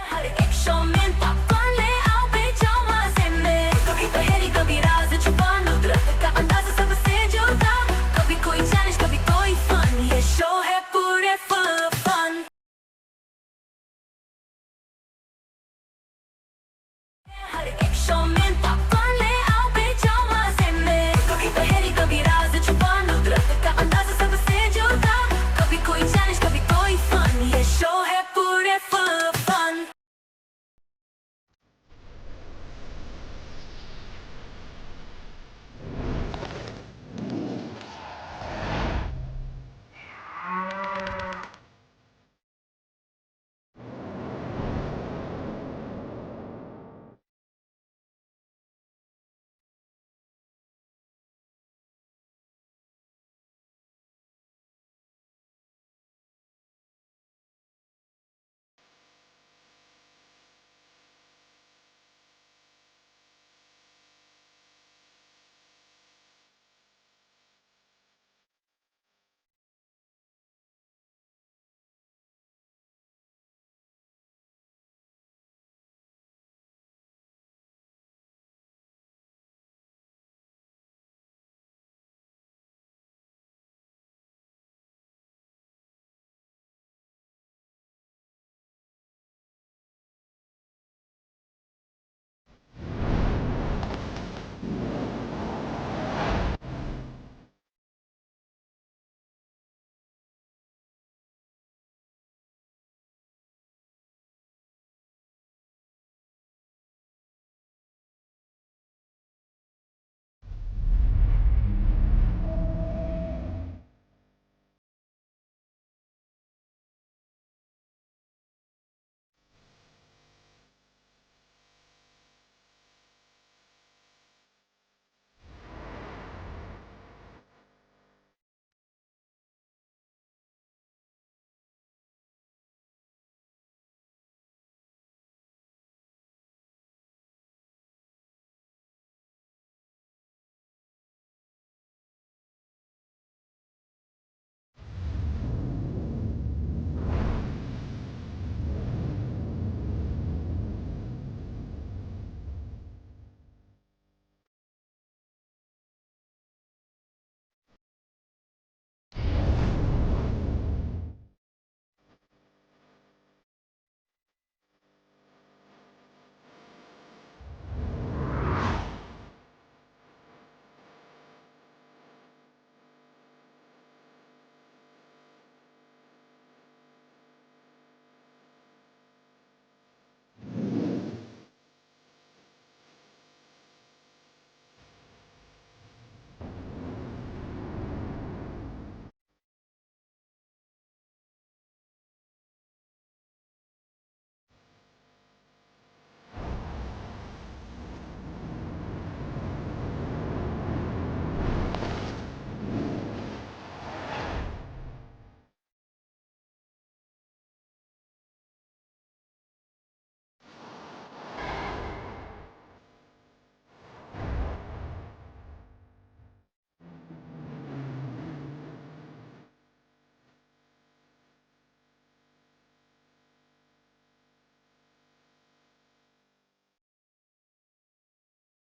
हर एक शो में पॉपकॉर्न ले आओ बेचो मजे में, कभी पहेली कभी राज छुपा, नुसरत का अंदाज़ सबसे जुदा, कभी कोई चैलेंज कभी कोई फन, ये शो है पूरे फुल फन। हर एक शो में पॉपकॉर्न ले आओ बेचो मजे में, कभी पहेली कभी राज छुपा, नुसरत का अंदाज़ सबसे जुदा, कभी कोई चैलेंज कभी कोई फन, ये शो है पूरे full fun.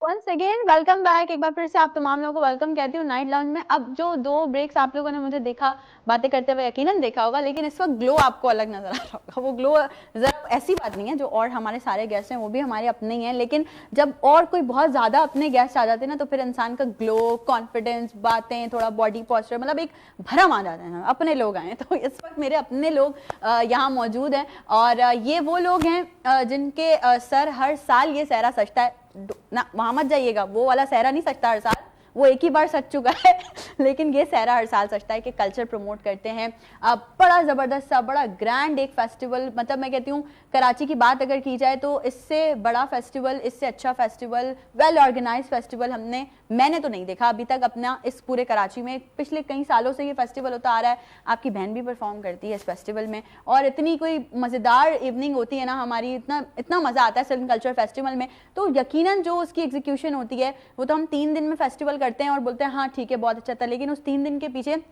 Once again welcome back. एक बार फिर से आप तमाम लोगों को वेलकम कहती हूँ नाइट लाउंज में। अब जो 2 ब्रेक्स आप लोगों ने मुझे देखा बातें करते हुए यकीनन देखा होगा, लेकिन इस वक्त ग्लो आपको अलग नजर आ रहा होगा। वो ग्लो जरा ऐसी बात नहीं है, जो और हमारे सारे गेस्ट हैं वो भी हमारे अपने ही हैं, लेकिन जब और कोई बहुत ज्यादा अपने गेस्ट आ जाते हैं ना, तो फिर इंसान का ग्लो, कॉन्फिडेंस, बातें, थोड़ा बॉडी पोस्चर, मतलब एक भरम आ जाता है। अपने लोग आए, तो इस वक्त मेरे अपने लोग यहाँ मौजूद हैं, और ये वो लोग हैं जिनके सर हर साल ये सहरा सजता है ना। वहां मत जाइएगा, वो वाला सहरा नहीं सजता हर साल, वो एक ही बार सच चुका है लेकिन ये सहरा हर साल सजता है कि कल्चर प्रमोट करते हैं। बड़ा ज़बरदस्त सा, बड़ा ग्रैंड एक फेस्टिवल, मतलब मैं कहती हूँ कराची की बात अगर की जाए तो इससे बड़ा फेस्टिवल, इससे अच्छा फेस्टिवल, वेल ऑर्गेनाइज फेस्टिवल मैंने तो नहीं देखा अभी तक अपना इस पूरे कराची में। पिछले कई सालों से ये फेस्टिवल होता आ रहा है। आपकी बहन भी परफॉर्म करती है इस फेस्टिवल में, और इतनी कोई मज़ेदार इवनिंग होती है ना हमारी, इतना मज़ा आता है सिल्क कल्चर फेस्टिवल में। तो यकीनन जो उसकी एग्जीक्यूशन होती है, वो तो हम 3 दिन में फेस्टिवल करते हैं और बोलते हैं हाँ ठीक है बहुत अच्छा था, लेकिन उस 3 दिन के पीछे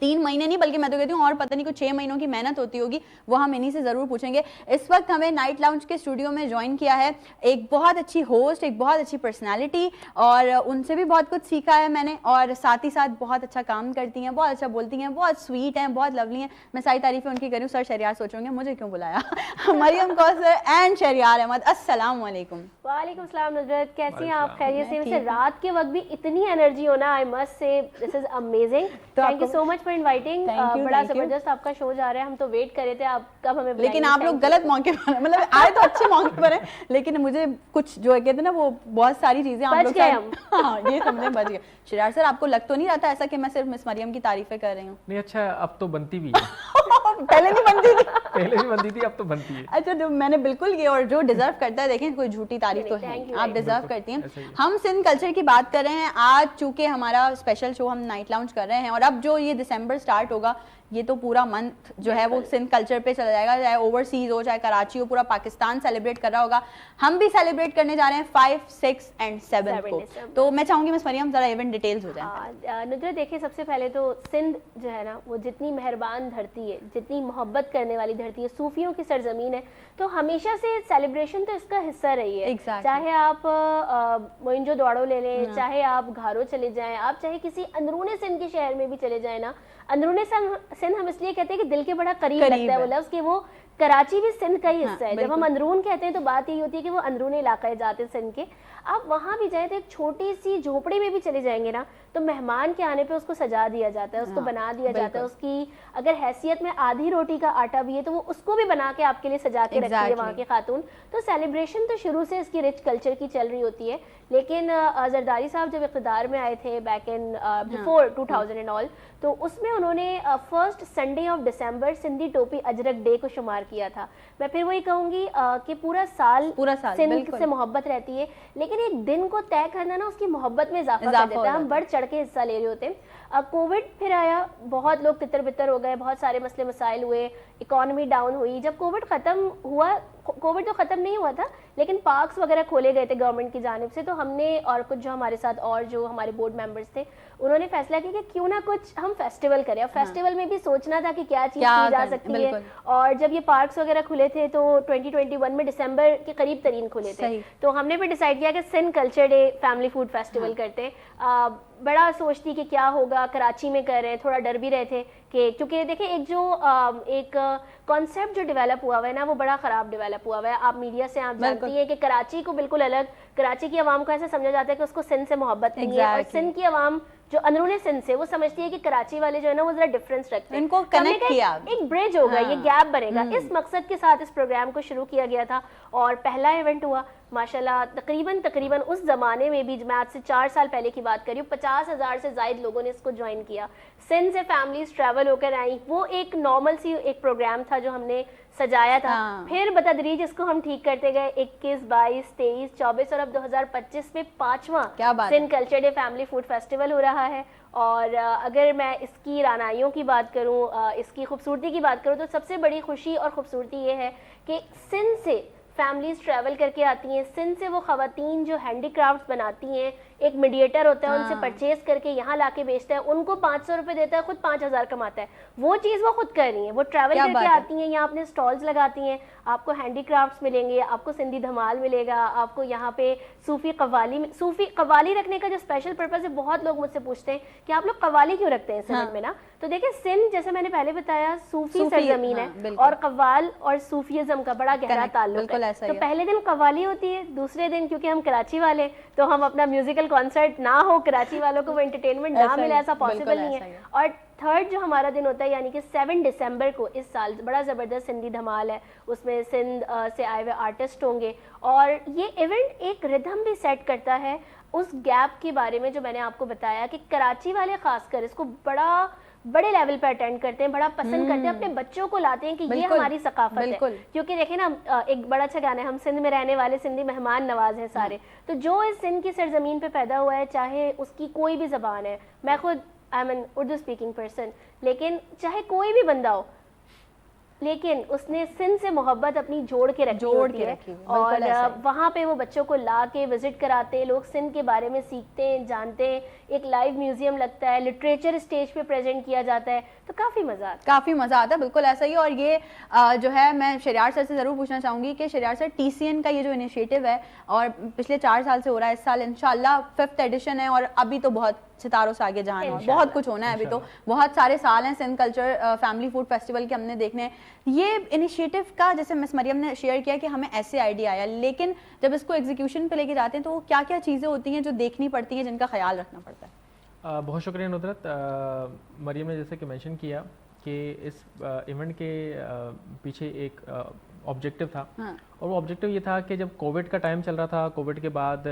3 महीने नहीं, बल्कि मैं तो कहती हूँ और पता नहीं कुछ 6 महीनों की मेहनत होती होगी, वो हम इन्हीं से ज़रूर पूछेंगे। इस वक्त हमें नाइट लाउंज के स्टूडियो में ज्वाइन किया है एक बहुत अच्छी होस्ट, एक बहुत अच्छी पर्सनालिटी, और उनसे भी बहुत कुछ सीखा है मैंने, और साथ ही साथ बहुत अच्छा काम करती हैं, बहुत अच्छा बोलती हैं, बहुत स्वीट हैं, बहुत लवली हैं। मैं सारी तारीफ़ें उनकी करूँ, सर शहरियार सोचोगे मुझे क्यों बुलाया मरियम कौसर एंड शहरियार अहमद, अस्सलाम वालेकुम। वालेकुम सलाम नुजरत, कैसी हैं आप? खैरियत से? वैसे रात के वक्त भी इतनी एनर्जी होना, I must say this is amazing. Thank you so much for inviting. बड़ा जबरदस्त आपका शो जा रहा है, हम तो वेट कर रहे थे आप कब हमें, लेकिन आप लोग गलत मौके पर, मतलब आए तो अच्छे मौके पर हैं, लेकिन मुझे कुछ जो कहते हैं ना वो बहुत सारी चीजें आप लोग हाँ ये समझे बच गए। शरार सर, आपको लग तो नहीं रहा था ऐसा कि मैं सिर्फ मिस मरियम की तारीफें कर रही हूँ? नहीं, अच्छा अब तो बनती भी है पहले नहीं बनती थी पहले भी बनती थी, अब तो बनती है। अच्छा, तो मैंने बिल्कुल ये, और जो डिजर्व करता है, देखें कोई झूठी तारीफ तो है, आप डिजर्व करती हैं। हम सिंध कल्चर की बात कर रहे हैं आज, चूंकि हमारा स्पेशल शो हम नाइट लाउंज कर रहे हैं, और अब जो ये दिसंबर स्टार्ट होगा, ये तो पूरा मंथ जो है वो सिंध कल्चर पे चला जाएगा, चाहे ओवरसीज हो चाहे कराची हो, पूरा पाकिस्तान सेलिब्रेट कर रहा होगा। हम भी सेलिब्रेट करने जा रहे हैं 5, 6 एंड 7 को। तो मैं चाहूंगी मिस मरियम जरा इवेंट डिटेल्स हो जाए। नुजरत देखिए, सबसे पहले तो सिंध जो है ना, वो जितनी मेहरबान धरती है, जितनी मोहब्बत करने वाली धरती है, सूफियों की सरजमीन है, तो हमेशा से सेलिब्रेशन तो इसका हिस्सा रही है। चाहे आप मोइंजो दौड़ो ले लें, चाहे आप घारो चले जाएं, आप चाहे किसी अंदरूने सिंध के शहर में भी चले जाएं ना, अंदरूने सिंध हम इसलिए कहते हैं कि दिल के बड़ा करीब लगता है वो लफ्ज़, कि वो कराची भी सिंध का ही हिस्सा है। जब हम अंदरून कहते हैं तो बात यही होती है कि वो अंदरूनी इलाका है जाते सिंध के। आप वहाँ भी जाए तो एक छोटी सी झोपड़ी में भी चले जाएंगे ना, तो मेहमान के आने पे उसको सजा दिया जाता है, उसको बना दिया जाता है, उसकी अगर हैसियत में आधी रोटी का आटा भी है तो वो उसको भी बना के आपके लिए सजा के रखती है वहाँ की खातून। तो सेलिब्रेशन तो शुरू से इसकी रिच कल्चर की चल रही होती है। लेकिन जरदारी साहब जब इक़्तिदार में आए थे back in before 2000 and all, तो उसमें उन्होंने first Sunday of December Sindhi टोपी अजरक डे को शुमार किया था। मैं फिर वही कहूँगी कि पूरा साल सिंध से मोहब्बत रहती है, लेकिन एक दिन को तय करना ना उसकी मोहब्बत में इजाफा कर देता है। हम बढ़ चढ़ के हिस्सा ले रहे होते हैं। कोविड फिर आया, बहुत लोग तितर बितर हो गए, बहुत सारे मसले मसाइल हुए, इकोनॉमी डाउन हुई। जब कोविड ख़त्म हुआ, कोविड तो ख़त्म नहीं हुआ था, लेकिन पार्क्स वगैरह खोले गए थे गवर्नमेंट की जानिब से, तो हमने और कुछ जो हमारे साथ और जो हमारे बोर्ड मेंबर्स थे, उन्होंने फैसला किया कि क्यों ना कुछ हम फेस्टिवल करें। और फेस्टिवल में भी सोचना था कि क्या चीज़ की जा सकती है। और जब ये पार्क्स वगैरह खुले थे तो 2021 में दिसंबर के करीब तरीन खुले थे, तो हमने भी डिसाइड किया कि Sindh culture day family food festival करते हैं। बड़ा सोचती कि क्या होगा, कराची में कर रहे हैं, थोड़ा डर भी रहे थे कि, क्योंकि देखिए एक जो एक कॉन्सेप्ट जो डेवलप हुआ हुआ है ना, वो बड़ा ख़राब डेवलप हुआ हुआ है। आप मीडिया से आप जानती हैं कि कराची को बिल्कुल अलग, कराची की आवाम को ऐसा समझा जाता है कि उसको सिंध से मोहब्बत नहीं है, और सिंध की आवाम जो अंदरूनी सिंध से वो समझती है कि कराची वाले जो है ना वो जरा डिफरेंस रखते हैं। इनको कनेक्ट किया, एक ब्रिज होगा, ये गैप बनेगा। इस मकसद के साथ इस प्रोग्राम को शुरू किया गया था, और पहला इवेंट हुआ माशाल्लाह। तकरीबन उस जमाने में भी, मैं आज से 4 साल पहले की बात कर रही हूँ, 50,000 से ज्यादा लोगों ने इसको ज्वाइन किया। सिंध से फैमिलीज ट्रैवल होकर आई, वो एक नॉर्मल सी एक प्रोग्राम था जो हमने सजाया था। फिर बतदरीज इसको हम ठीक करते गए, 21, 22, 23, 24 और अब 2025 में 5वां Sindh culture day family food festival हो रहा है। और अगर मैं इसकी रानाइयों की बात करूं, इसकी खूबसूरती की बात करूं, तो सबसे बड़ी खुशी और खूबसूरती ये है कि सिंध से फैमिलीज ट्रैवल करके आती हैं, सिंध से वो ख़वातीन जो हैंडीक्राफ्ट्स बनाती हैं, एक मीडिएटर होता है, उनसे हाँ। परचेज करके यहाँ लाके बेचता है, उनको 500 रुपए देता है, खुद 5000 कमाता है। वो चीज़ वो खुद कर रही है, वो ट्रैवल क्या करके बात है। आती हैं, यहाँ अपने स्टॉल्स लगाती हैं, आपको हैंडीक्राफ्ट्स मिलेंगे, आपको सिंधी धमाल मिलेगा, आपको यहाँ पे सूफी कव्वाली रखने का जो स्पेशल पर्पस है, बहुत लोग मुझसे पूछते हैं कि आप लोग कव्वाली क्यों रखते हैं सिंध हाँ। में ना। तो देखिए सिंध जैसे मैंने पहले बताया सूफी सूफी, सरजमीन हाँ, है, बिल्कुल। और कव्वाल और सूफीज़म का बड़ा गहरा Correct, ताल्लुक बिल्कुल है। ऐसा ही तो है। पहले दिन कव्वाली होती है, दूसरे दिन क्योंकि हम कराची वाले तो हम अपना म्यूजिकल कॉन्सर्ट ना हो, कराची वालों को वो एंटरटेनमेंट ना ऐसा ही, मिले, ऐसा पॉसिबल बिल्कुल नहीं ऐसा ही है। है। और थर्ड जो हमारा दिन होता है यानी कि 7 दिसंबर को इस साल बड़ा ज़बरदस्त सिंधी धमाल है, उसमें सिंध से आए हुए आर्टिस्ट होंगे, और ये इवेंट एक रिदम भी सेट करता है उस गैप के बारे में जो मैंने आपको बताया कि कराची वाले खासकर इसको बड़े लेवल पे अटेंड करते हैं, बड़ा पसंद करते हैं, अपने बच्चों को लाते हैं कि ये बिल्कुल, हमारी सकाफत है। बिल्कुल। क्योंकि देखिए ना एक बड़ा अच्छा गाना है, हम सिंध में रहने वाले सिंधी मेहमान नवाज हैं सारे। तो जो इस सिंध की सरजमीन पे पैदा हुआ है, चाहे उसकी कोई भी ज़बान है, मैं खुद I am an Urdu speaking person, लेकिन चाहे कोई भी बंदा हो, लेकिन उसने सिंध से मोहब्बत अपनी जोड़ के रखी होती है। और वहाँ पे वो बच्चों को ला के विजिट कराते हैं, लोग सिंध के बारे में सीखते हैं, जानते हैं, एक लाइव म्यूजियम लगता है, लिटरेचर स्टेज पे प्रेजेंट किया जाता है, तो काफ़ी मज़ा आता है। काफ़ी मज़ा आता है, बिल्कुल ऐसा ही। और ये जो है मैं शरियार सर से ज़रूर पूछना चाहूँगी कि शरियार सर TCN का ये जो इनिशिएटिव है और पिछले 4 साल से हो रहा है, इस साल इंशाल्लाह 5th एडिशन है, और अभी तो बहुत सितारों से आगे जहां है, बहुत कुछ होना है अभी, तो बहुत सारे साल हैं Sindh culture family food festival के हमने देखने हैं। ये इनिशिएटिव का जैसे मिस मरियम ने शेयर किया कि हमें ऐसे आइडिया आया, लेकिन जब इसको एग्जीक्यूशन पे लेके जाते हैं तो क्या क्या चीज़ें होती हैं जो देखनी पड़ती हैं, जिनका ख्याल रखना पड़ता है? बहुत शुक्रिया नुदरत। मरियम ने जैसे कि मेंशन किया कि इस इवेंट के पीछे एक ऑब्जेक्टिव था, हाँ। और वो ऑब्जेक्टिव ये था कि जब कोविड का टाइम चल रहा था, कोविड के बाद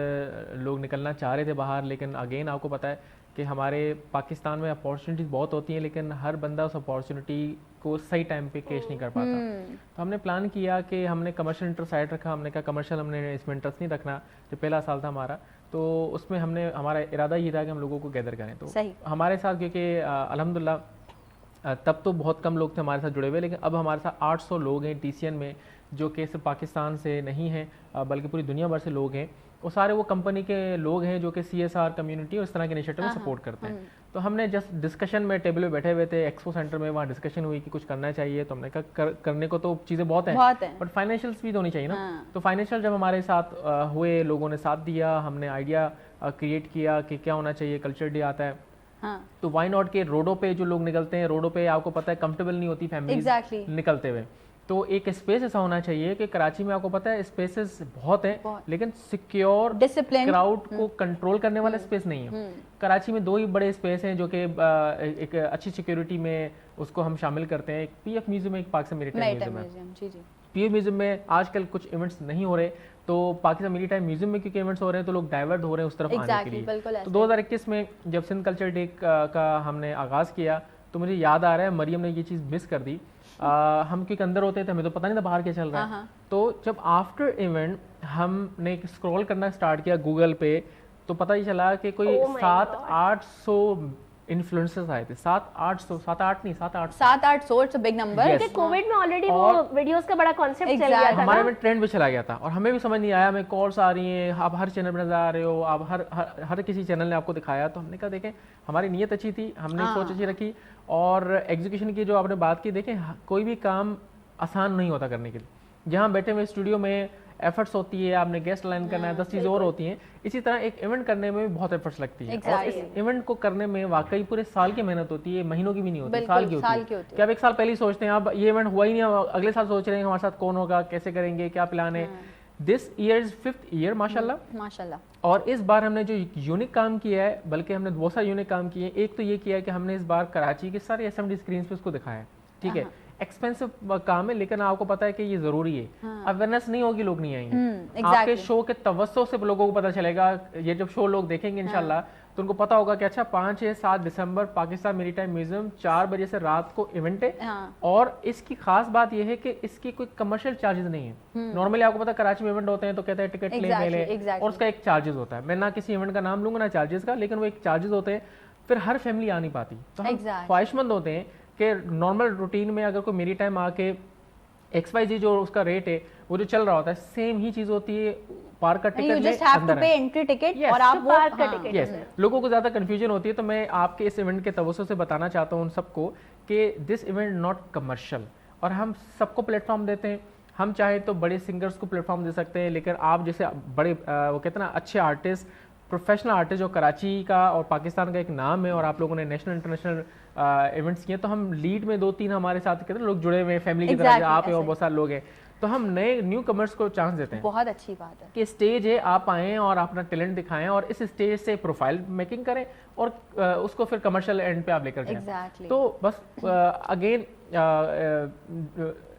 लोग निकलना चाह रहे थे बाहर, लेकिन अगेन आपको पता है कि हमारे पाकिस्तान में अपॉर्चुनिटीज़ बहुत होती हैं, लेकिन हर बंदा उस अपॉर्चुनिटी को सही टाइम पे कैश नहीं कर पाता। तो हमने प्लान किया कि हमने कमर्शियल इंटरेस्ट साइड रखा, हमने कहा कमर्शियल हमने इसमें इंटरेस्ट नहीं रखना, जो पहला साल था हमारा, तो उसमें हमने हमारा इरादा ये था कि हम लोगों को गैदर करें। तो सही। हमारे साथ क्योंकि अल्हम्दुलिल्लाह तब तो बहुत कम लोग थे हमारे साथ जुड़े हुए, लेकिन अब हमारे साथ 800 लोग हैं TCN में, जो कि सिर्फ पाकिस्तान से नहीं हैं बल्कि पूरी दुनिया भर से लोग हैं। वो सारे वो कंपनी के लोग हैं जो कि CSR कम्युनिटी और इस तरह के इनिशिएटिव में सपोर्ट करते हैं। तो हमने जस्ट डिस्कशन में टेबल पे बैठे हुए थे एक्सपो सेंटर में, वहाँ डिस्कशन हुई कि कुछ करना चाहिए, तो हमने कहा करने को तो चीज़ें बहुत हैं, बट फाइनेंशियल्स भी तो होनी चाहिए ना। तो फाइनेंशियल जब हमारे साथ हुए, लोगों ने साथ दिया, हमने आइडिया क्रिएट किया कि क्या होना चाहिए। कल्चर डे आता है, तो वाई नॉट के रोडों पे जो लोग निकलते हैं, रोडों पे आपको पता है कंफर्टेबल नहीं होती फैमिली निकलते हुए, तो एक स्पेस ऐसा होना चाहिए कि कराची में आपको पता है स्पेसेस बहुत हैं, लेकिन सिक्योर डिसिप्लिन क्राउड को कंट्रोल करने वाला स्पेस नहीं है। कराची में 2 ही बड़े स्पेस हैं जो कि एक अच्छी सिक्योरिटी में उसको हम शामिल करते हैं, एक PF म्यूजियम, एक पाकिस्तान मैरीटाइम म्यूजियम है। PF म्यूजियम में आजकल कुछ इवेंट्स नहीं हो रहे, तो पाकिस्तान मैरीटाइम म्यूजियम में क्योंकि इवेंट्स हो रहे हैं तो लोग डाइवर्ट हो रहे हैं उस तरफ आने के लिए। तो 2021 में जब सिंध कल्चर डे का हमने आगाज़ किया, तो मुझे याद आ रहा है मरियम ने ये चीज़ मिस कर दी। हम क्योंकि अंदर होते थे, हमें तो पता नहीं था बाहर क्या चल रहा है। तो जब आफ्टर इवेंट हमने स्क्रॉल करना स्टार्ट किया गूगल पे, तो पता ही चला कि कोई 700-800 इन्फ्लुएंसर्स आए थे। 700-800 इट्स अ बिग नंबर। क्योंकि कोविड में ऑलरेडी वो वीडियोस का बड़ा कॉन्सेप्ट चल गया था, हमारे में ट्रेंड भी चला गया था, और हमें भी समझ नहीं आया, हमें कॉल्स आ रही हैं, आप हर चैनल पर नजर आ रहे हो, आप हर किसी चैनल ने आपको दिखाया। तो हमने कहा देखें, हमारी नीयत अच्छी थी, हमने सोच अच्छी रखी, और एग्जीक्यूशन की जो आपने बात की, देखें कोई भी काम आसान नहीं होता करने के लिए। जहाँ बैठे हुए स्टूडियो में एफर्ट्स होती है, आपने गेस्ट लाइन करना है, 10 चीज़ें और होती हैं, इसी तरह एक इवेंट करने में भी बहुत एफर्ट्स लगती है। और इस इवेंट को करने में वाकई पूरे साल की मेहनत होती है, महीनों की भी नहीं होती, साल की होती है। कि आप एक साल पहले ही सोचते हैं, अब ये इवेंट हुआ ही नहीं, अगले साल सोच रहे हैं हमारे साथ कौन होगा, कैसे करेंगे, क्या प्लान है। This year is 5th year माशाल्लाह। और इस बार हमने जो यूनिक काम किया है, बल्कि हमने बहुत सारे यूनिक काम किए हैं। एक तो ये किया है कि हमने इस बार कराची के सारे SMD स्क्रीन पे उसको दिखाया है, ठीक है। एक्सपेंसिव काम है, लेकिन आपको पता है कि ये जरूरी है। अवेयरनेस नहीं होगी, लोग नहीं आएंगे। आपके शो के तवज्जो से लोगों को पता चलेगा। ये जब शो लोग देखेंगे इंशाल्लाह, तो उनको पता होगा कि अच्छा 5 या 7 दिसंबर पाकिस्तान मैरीटाइम म्यूजियम 4 बजे से रात को इवेंट है। और इसकी खास बात यह है कि इसकी कोई कमर्शियल चार्जेस नहीं है। नॉर्मली आपको पता है कराची में इवेंट होते हैं तो कहते हैं टिकट ले, और उसका एक चार्जेस होता है। मैं ना किसी इवेंट का नाम लूंगा ना चार्जेस का, लेकिन वो एक चार्जेस होते हैं, फिर हर फैमिली आ नहीं पाती। तो हम ख्वाहिशमंद होते हैं कि नॉर्मल रूटीन में अगर कोई मैरीटाइम आके XYZ जो उसका रेट है, वो जो चल रहा होता है, सेम ही चीज़ होती है पार्क का ticket you just have to pay entry ticket और आप वो पार्क का टिकट यस लोगों को ज़्यादा कन्फ्यूजन होती है, तो मैं आपके इस इवेंट के तवज्जो से बताना चाहता हूँ उन सबको कि दिस इवेंट नॉट कमर्शियल, और हम सबको प्लेटफॉर्म देते हैं। हम चाहे तो बड़े सिंगर्स को प्लेटफॉर्म दे सकते हैं, लेकिन आप जैसे बड़े वो कहते हैं ना अच्छे आर्टिस्ट, प्रोफेशनल आर्टिस्ट जो कराची का और पाकिस्तान का एक नाम है, और आप लोगों ने नेशनल इंटरनेशनल इवेंट्स किए, तो हम लीड में 2-3 हमारे साथ कहते हैं लोग जुड़े हुए हैं फैमिली की तरह, आप हैं और बहुत सारे लोग हैं, तो हम नए न्यू कमर्स को चांस देते हैं। बहुत अच्छी बात है कि स्टेज है, आप आएँ और अपना टैलेंट दिखाएं और इस स्टेज से प्रोफाइल मेकिंग करें और उसको फिर कमर्शियल एंड पे आप लेकर जाएं। तो बस अगेन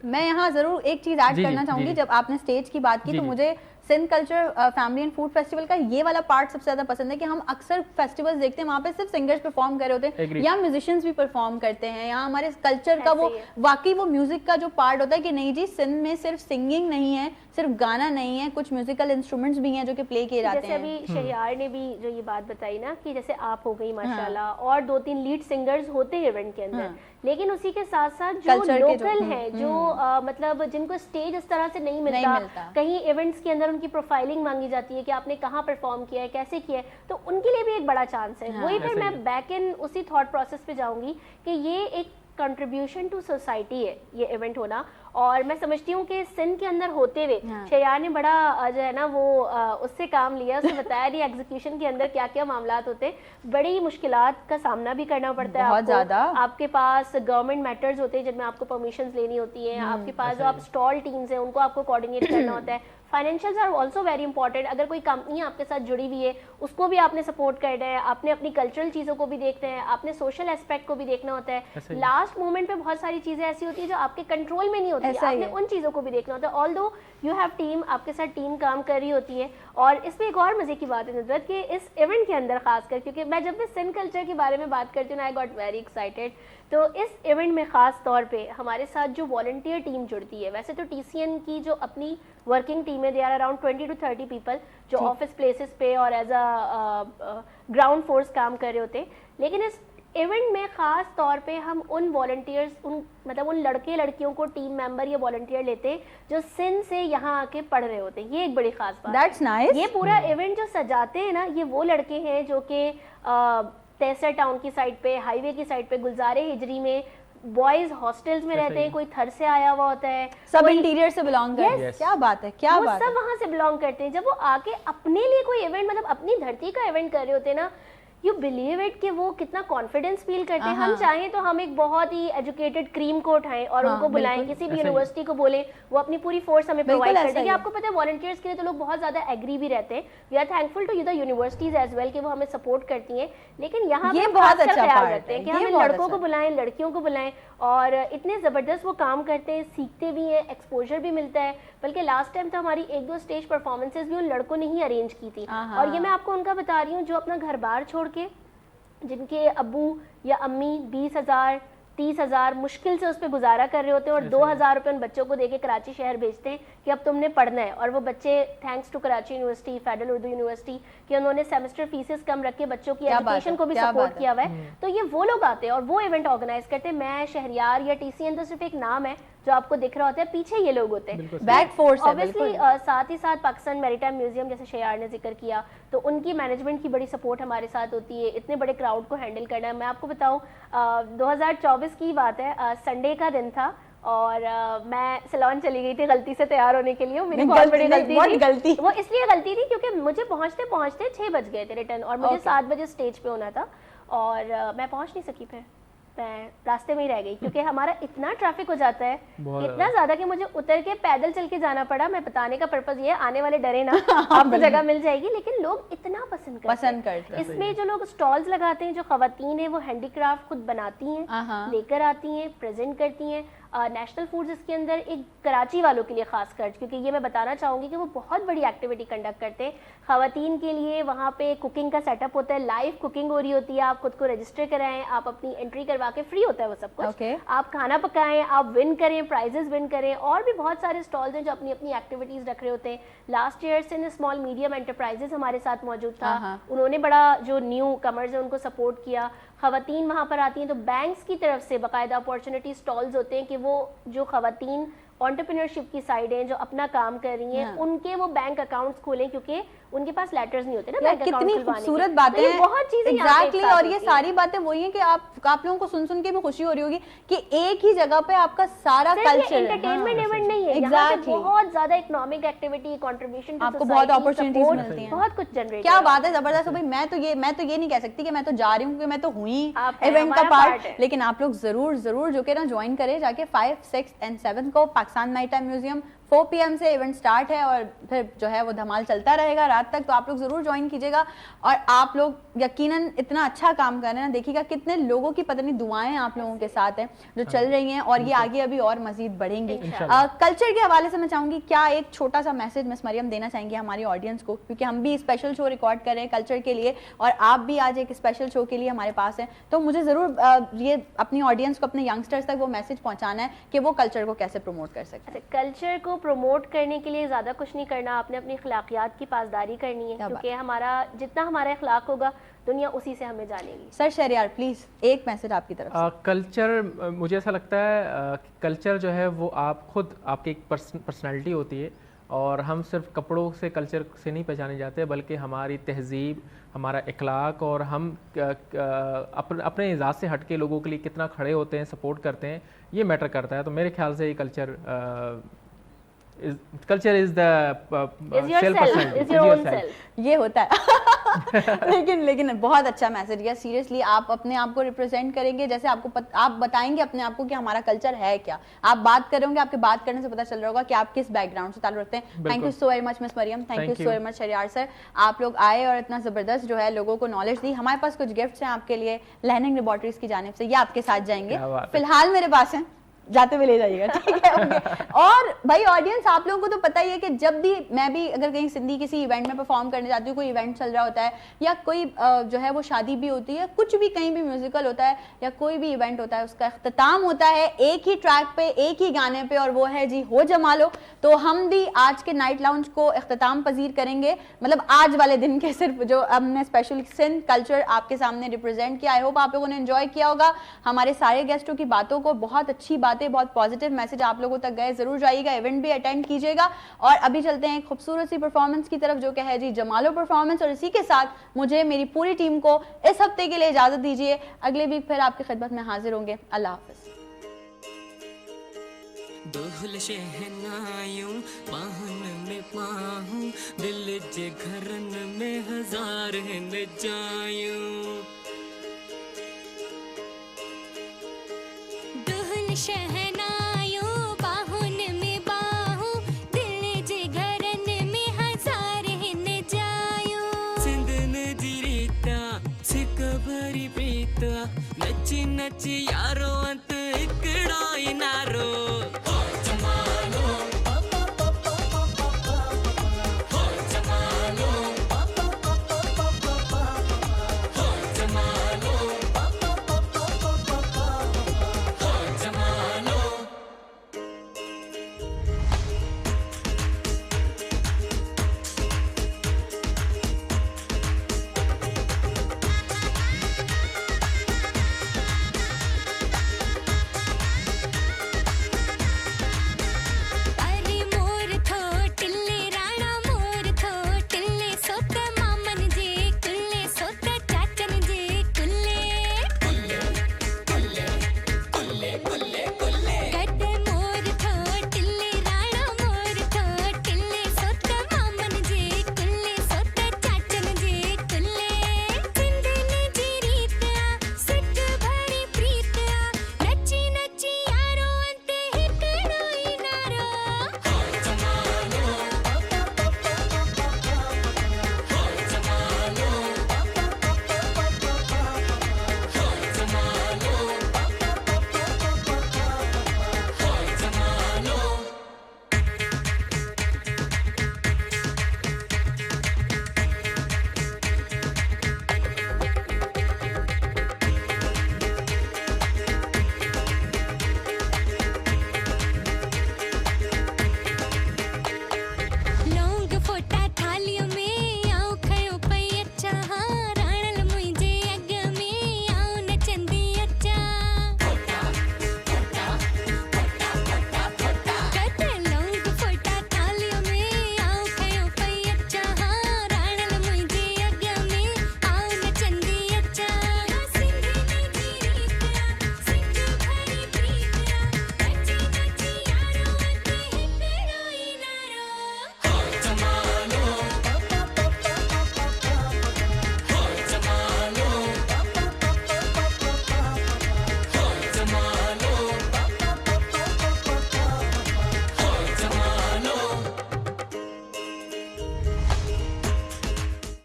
मैं यहाँ जरूर एक चीज ऐड करना चाहूंगी। जब आपने स्टेज की बात की तो मुझे Sindh culture family and food festival का ये वाला पार्ट सबसे ज्यादा पसंद है कि हम अक्सर फेस्टिवल्स देखते हैं वहाँ पे सिर्फ सिंगर्स परफॉर्म कर रहे होते हैं या म्यूजिशियंस भी परफॉर्म करते हैं, या हमारे कल्चर का वो वाकई वो म्यूजिक का जो पार्ट होता है कि नहीं जी सिंध में सिर्फ सिंगिंग नहीं है, सिर्फ गाना नहीं है, कुछ म्यूजिकल इंस्ट्रूमेंट्स भी हैं जो कि प्ले किए जाते हैं। जैसे अभी शहरियार ने भी जो ये बात बताई ना कि जैसे आप हो गई माशाल्लाह और 2-3 लीड सिंगर्स होते हैं इवेंट के अंदर, लेकिन उसी के साथ साथ जो लोकल हैं जो मतलब जिनको स्टेज इस तरह से नहीं मिलता, कहीं इवेंट्स के अंदर उनकी प्रोफाइलिंग मांगी जाती है कि आपने कहाँ परफॉर्म किया है, कैसे किया है, तो उनके लिए भी एक बड़ा चांस है। वही पर मैं बैक इन उसी थॉट प्रोसेस पे जाऊंगी कि ये एक कंट्रीब्यूशन टू सोसाइटी है ये इवेंट होना, और मैं समझती हूँ कि सिंध के अंदर होते हुए शहरियार ने बड़ा जो है ना वो उससे काम लिया, उसने बताया नहीं एग्जीक्यूशन के अंदर क्या क्या मामलात होते हैं, बड़ी मुश्किलात का सामना भी करना पड़ता है आपको। आपके पास गवर्नमेंट मैटर्स होते हैं जिनमें आपको परमिशंस लेनी होती है, आपके पास जो आप स्टॉल टीम्स हैं उनको आपको कोऑर्डिनेट करना होता है, financials are also very important. अगर कोई कंपनी आपके साथ जुड़ी हुई है उसको भी आपने सपोर्ट करना है, आपने अपनी कल्चरल चीज़ों को भी देखना है, आपने सोशल एस्पेक्ट को भी देखना होता है। लास्ट मोमेंट पे बहुत सारी चीज़ें ऐसी होती है जो आपके कंट्रोल में नहीं होती, आपने उन चीज़ों को भी देखना होता है। ऑल्दो यू हैव टीम, आपके साथ टीम काम कर रही होती है। और इसमें एक और मज़े की बात है नुसरत कि इस इवेंट के अंदर खासकर, क्योंकि मैं जब भी सिंध कल्चर के बारे में बात करती हूँ आई गॉट वेरी एक्साइटेड, तो इस इवेंट में ख़ास तौर पे हमारे साथ जो वॉलंटियर टीम जुड़ती है, वैसे तो TCN की जो अपनी वर्किंग टीम है they are around 20 to 30 people जो ऑफिस प्लेसेस पे और एज अ ग्राउंड फोर्स काम कर रहे होते हैं, लेकिन इस इवेंट में ख़ास तौर पे हम उन वॉलंटियर्स मतलब उन लड़के लड़कियों को टीम मेंबर या वॉलंटियर लेते हैं जो सिंध से यहाँ आके पढ़ रहे होते हैं। ये एक बड़ी खास बात That's nice. ये पूरा इवेंट जो सजाते हैं ना, ये वो लड़के हैं जो कि तहसर टाउन की साइड पे, हाईवे की साइड पे, गुलजारे हिजरी में बॉयज हॉस्टल्स में रहते हैं, कोई थर से आया हुआ होता है, सब इंटीरियर से बिलोंग करते हैं। क्या बात है, क्या बात है, सब वहां से बिलोंग करते हैं। जब वो आके अपने लिए कोई इवेंट मतलब अपनी धरती का इवेंट कर रहे होते हैं ना, यू बिलीव इट कि वो कितना कॉन्फिडेंस फील करते हैं। हम चाहें तो हम एक बहुत ही एजुकेटेड क्रीम को उठाएं और उनको बुलाएं, किसी भी यूनिवर्सिटी को बोले, वो अपनी पूरी फोर्स हमें प्रोवाइड कर देंगे। आपको पता है वॉलंटियर्स के लिए तो लोग बहुत ज्यादा एग्री भी रहते हैं। We are thankful to you the universities as well कि वो हमें सपोर्ट करती हैं, लेकिन यहाँ पे बहुत अच्छा ख्याल रखते हैं कि हम लड़कों को बुलाएं, लड़कियों को बुलाएं, और इतने जबरदस्त वो काम करते हैं, सीखते भी हैं, एक्सपोजर भी मिलता है। बल्कि लास्ट टाइम तो हमारी 1-2 स्टेज परफॉर्मेंसेज भी उन लड़कों ने ही अरेंज की थी, और ये मैं आपको उनका बता रही हूँ जो अपना घर बार छोड़ के, जिनके अब्बू या अम्मी 20,000 30,000 मुश्किल से उस पर गुजारा कर रहे होते हैं और 2,000 रुपये उन बच्चों को देके कराची शहर भेजते हैं कि अब तुमने पढ़ना है। और वो बच्चे thanks to Karachi university, federal Urdu university कि उन्होंने सेमेस्टर फीसेस कम रख के बच्चों की एजुकेशन को भी सपोर्ट किया हुआ है। तो ये वो लोग आते हैं और वो इवेंट ऑर्गेनाइज करते हैं। मैं, शहरियार या TCN तो सिर्फ एक नाम है जो आपको दिख रहा होता है, पीछे ये लोग होते हैं, बैक फोर्स है। ऑब्वियसली साथ ही साथ पाकिस्तान मैरीटाइम म्यूजियम जैसे शहरियार ने जिक्र किया, तो उनकी मैनेजमेंट की बड़ी सपोर्ट हमारे साथ होती है। इतने बड़े क्राउड को हैंडल करना है। मैं आपको बताऊं 2024 की बात है, संडे का दिन था और मैं सैलून चली गई थी गलती से तैयार होने के लिए। मेरी बहुत बड़ी गलती थी। वो इसलिए गलती थी क्योंकि मुझे पहुंचते पहुंचते 6 बज गए थे रिटर्न, और मुझे 7 बजे स्टेज पे होना था और मैं पहुंच नहीं सकी। फिर मैं रास्ते में ही रह गई क्योंकि हमारा इतना ट्रैफिक हो जाता है, इतना ज्यादा कि मुझे उतर के पैदल चल के जाना पड़ा। मैं बताने का पर्पज ये है, आने वाले डरे ना, आपको जगह मिल जाएगी, लेकिन लोग इतना पसंद करते हैं। इसमें जो लोग स्टॉल्स लगाते हैं, जो खवातीन है वो हैंडीक्राफ्ट खुद बनाती हैं, लेकर आती हैं, प्रेजेंट करती हैं। नेशनल फूड्स इसके अंदर एक कराची वालों के लिए खास कर, क्योंकि ये मैं बताना चाहूँगी कि वो बहुत बड़ी एक्टिविटी कंडक्ट करते हैं खवातीन के लिए। वहाँ पे कुकिंग का सेटअप होता है, लाइव कुकिंग हो रही होती है, आप खुद को रजिस्टर कराएं, आप अपनी एंट्री करवा के, फ्री होता है वो सब कुछ। आप खाना पकाएं, आप विन करें, प्राइजेस विन करें, और भी बहुत सारे स्टॉल्स हैं जो अपनी अपनी एक्टिविटीज रख रहे होते हैं। लास्ट ईयर से स्मॉल मीडियम एंटरप्राइजेस हमारे साथ मौजूद था, उन्होंने बड़ा जो न्यू कमर्स है उनको सपोर्ट किया। खवातीन वहाँ पर आती हैं तो बैंक्स की तरफ से बाकायदा अपॉर्चुनिटी स्टॉल्स होते हैं कि वो जो खवातीन एंटरप्रेन्योरशिप की साइडें जो अपना काम कर रही हैं उनके वो बैंक अकाउंट्स खोलें, क्योंकि उनके पास लेटर्स नहीं होते ना बैंक अकाउंट कितनी खुलवाने खूबसूरत के। बातें तो ये हैं। बहुत चीजें एग्जैक्टली, और ये सारी बातें वही हैं कि आप लोगों को सुन के भी खुशी हो रही होगी कि एक ही जगह पे आपका सारा कल्चर, एंटरटेनमेंट इवेंट नहीं है, यहाँ से बहुत ज्यादा इकोनॉमिक एक्टिविटी, कंट्रीब्यूशन, आपको बहुत अपॉर्चुनिटीज मिलती हैं, बहुत कुछ जनरेट। क्या बात है, जबरदस्त। भाई मैं तो ये नहीं कह सकती कि मैं तो जा रही हूँ, क्योंकि मैं तो हुई इवेंट का पार्ट, लेकिन आप लोग जरूर जो कि ना ज्वाइन करें जाके 5, 6 and 7 को Pakistan night time museum 4 PM से इवेंट स्टार्ट है और फिर जो है वो धमाल चलता रहेगा रात तक। तो आप लोग जरूर ज्वाइन कीजिएगा और आप लोग यकीनन इतना अच्छा काम कर रहे हैं ना, देखिएगा कितने लोगों की पता नहीं दुआएं आप लोगों के साथ हैं जो चल रही हैं और ये आगे अभी और मजीद बढ़ेंगी। कल्चर के हवाले से मैं चाहूंगी क्या एक छोटा सा मैसेज मिस मरियम देना चाहेंगे हमारी ऑडियंस को, क्योंकि हम भी स्पेशल शो रिकॉर्ड कर रहे हैं कल्चर के लिए और आप भी आज एक स्पेशल शो के लिए हमारे पास हैं, तो मुझे जरूर ये अपनी ऑडियंस को, अपने यंगस्टर्स तक वो मैसेज पहुंचाना है कि वो कल्चर को कैसे प्रमोट कर सकते हैं। कल्चर को प्रमोट करने के लिए ज़्यादा कुछ नहीं करना, आपने अपनी अखलाकियात की पासदारी करनी है, क्योंकि जितना हमारा अखलाक होगा दुनिया उसी से हमें जानेगी। सर शहरयार प्लीज एक मैसेज आपकी तरफ से। कल्चर मुझे ऐसा लगता है कल्चर जो है वो आप खुद, आपकी एक पर्सनालिटी होती है और हम सिर्फ कपड़ों से कल्चर से नहीं पहचाने जाते, बल्कि हमारी तहजीब, हमारा इखलाक और हम अपने इजाज़ से हट के लोगों के लिए कितना खड़े होते हैं, सपोर्ट करते हैं, ये मैटर करता है। तो मेरे ख्याल से ये कल्चर इज द ये होता है लेकिन बहुत अच्छा मैसेज है। सीरियसली आप अपने आप को रिप्रेजेंट करेंगे, जैसे आप बताएंगे अपने आप को कि हमारा कल्चर है क्या, आप बात करेंगे, आपके बात करने से पता चल रहा होगा कि आप किस बैकग्राउंड से ताल्लुक रखते हैं। Thank you so very much miss Maryam, thank you so very much Shahryar sir, आप लोग आए और इतना जबरदस्त जो है लोगों को नॉलेज दी। हमारे पास कुछ गिफ्ट्स हैं आपके लिए लर्निंग लेबोरेटरीज की जानिब से, ये आपके साथ जाएंगे, फिलहाल मेरे पास हैं, जाते हुए ले जाइएगा, ठीक है okay। और भाई ऑडियंस आप लोगों को तो पता ही है कि जब भी मैं भी अगर कहीं सिंधी किसी इवेंट में परफॉर्म करने जाती हूँ, कोई इवेंट चल रहा होता है या कोई जो है वो शादी भी होती है, कुछ भी कहीं भी म्यूजिकल होता है या कोई भी इवेंट होता है, उसका इख्तिताम होता है एक ही ट्रैक पे, एक ही गाने पे, और वो है जी हो जमालो। तो हम भी आज के नाइट लाउंज को इख्तिताम पजीर करेंगे, मतलब आज वाले दिन के सिर्फ जो हमने स्पेशल सिंध कल्चर आपके सामने रिप्रेजेंट किया। आई होप आप लोगों ने एंजॉय किया होगा हमारे सारे गेस्टों की बातों को, बहुत अच्छी बातें, बहुत पॉजिटिव मैसेज आप लोगों तक गए। जरूर जाइएगा, इवेंट भी अटेंड कीजिएगा। और अभी चलते हैं एक खूबसूरत सी परफॉर्मेंस की तरफ जो कि है जी जमालो परफॉर्मेंस, और इसी के साथ मुझे मेरी पूरी टीम को इस हफ्ते के लिए इजाजत दीजिए। अगले वीक फिर आपकी खिदमत में हाजिर होंगे। अल्लाह हाफिज। दोहल शहनायूं बाहन में पाहूं, दिल जे घरन में हजार हिन जायूं। दुहल शहनायूं बाहुन में बाहूं, दिल जे घरन में हजार हिन जायूं। सिंधन जी रीता सिक भरी प्रीता, नच नच या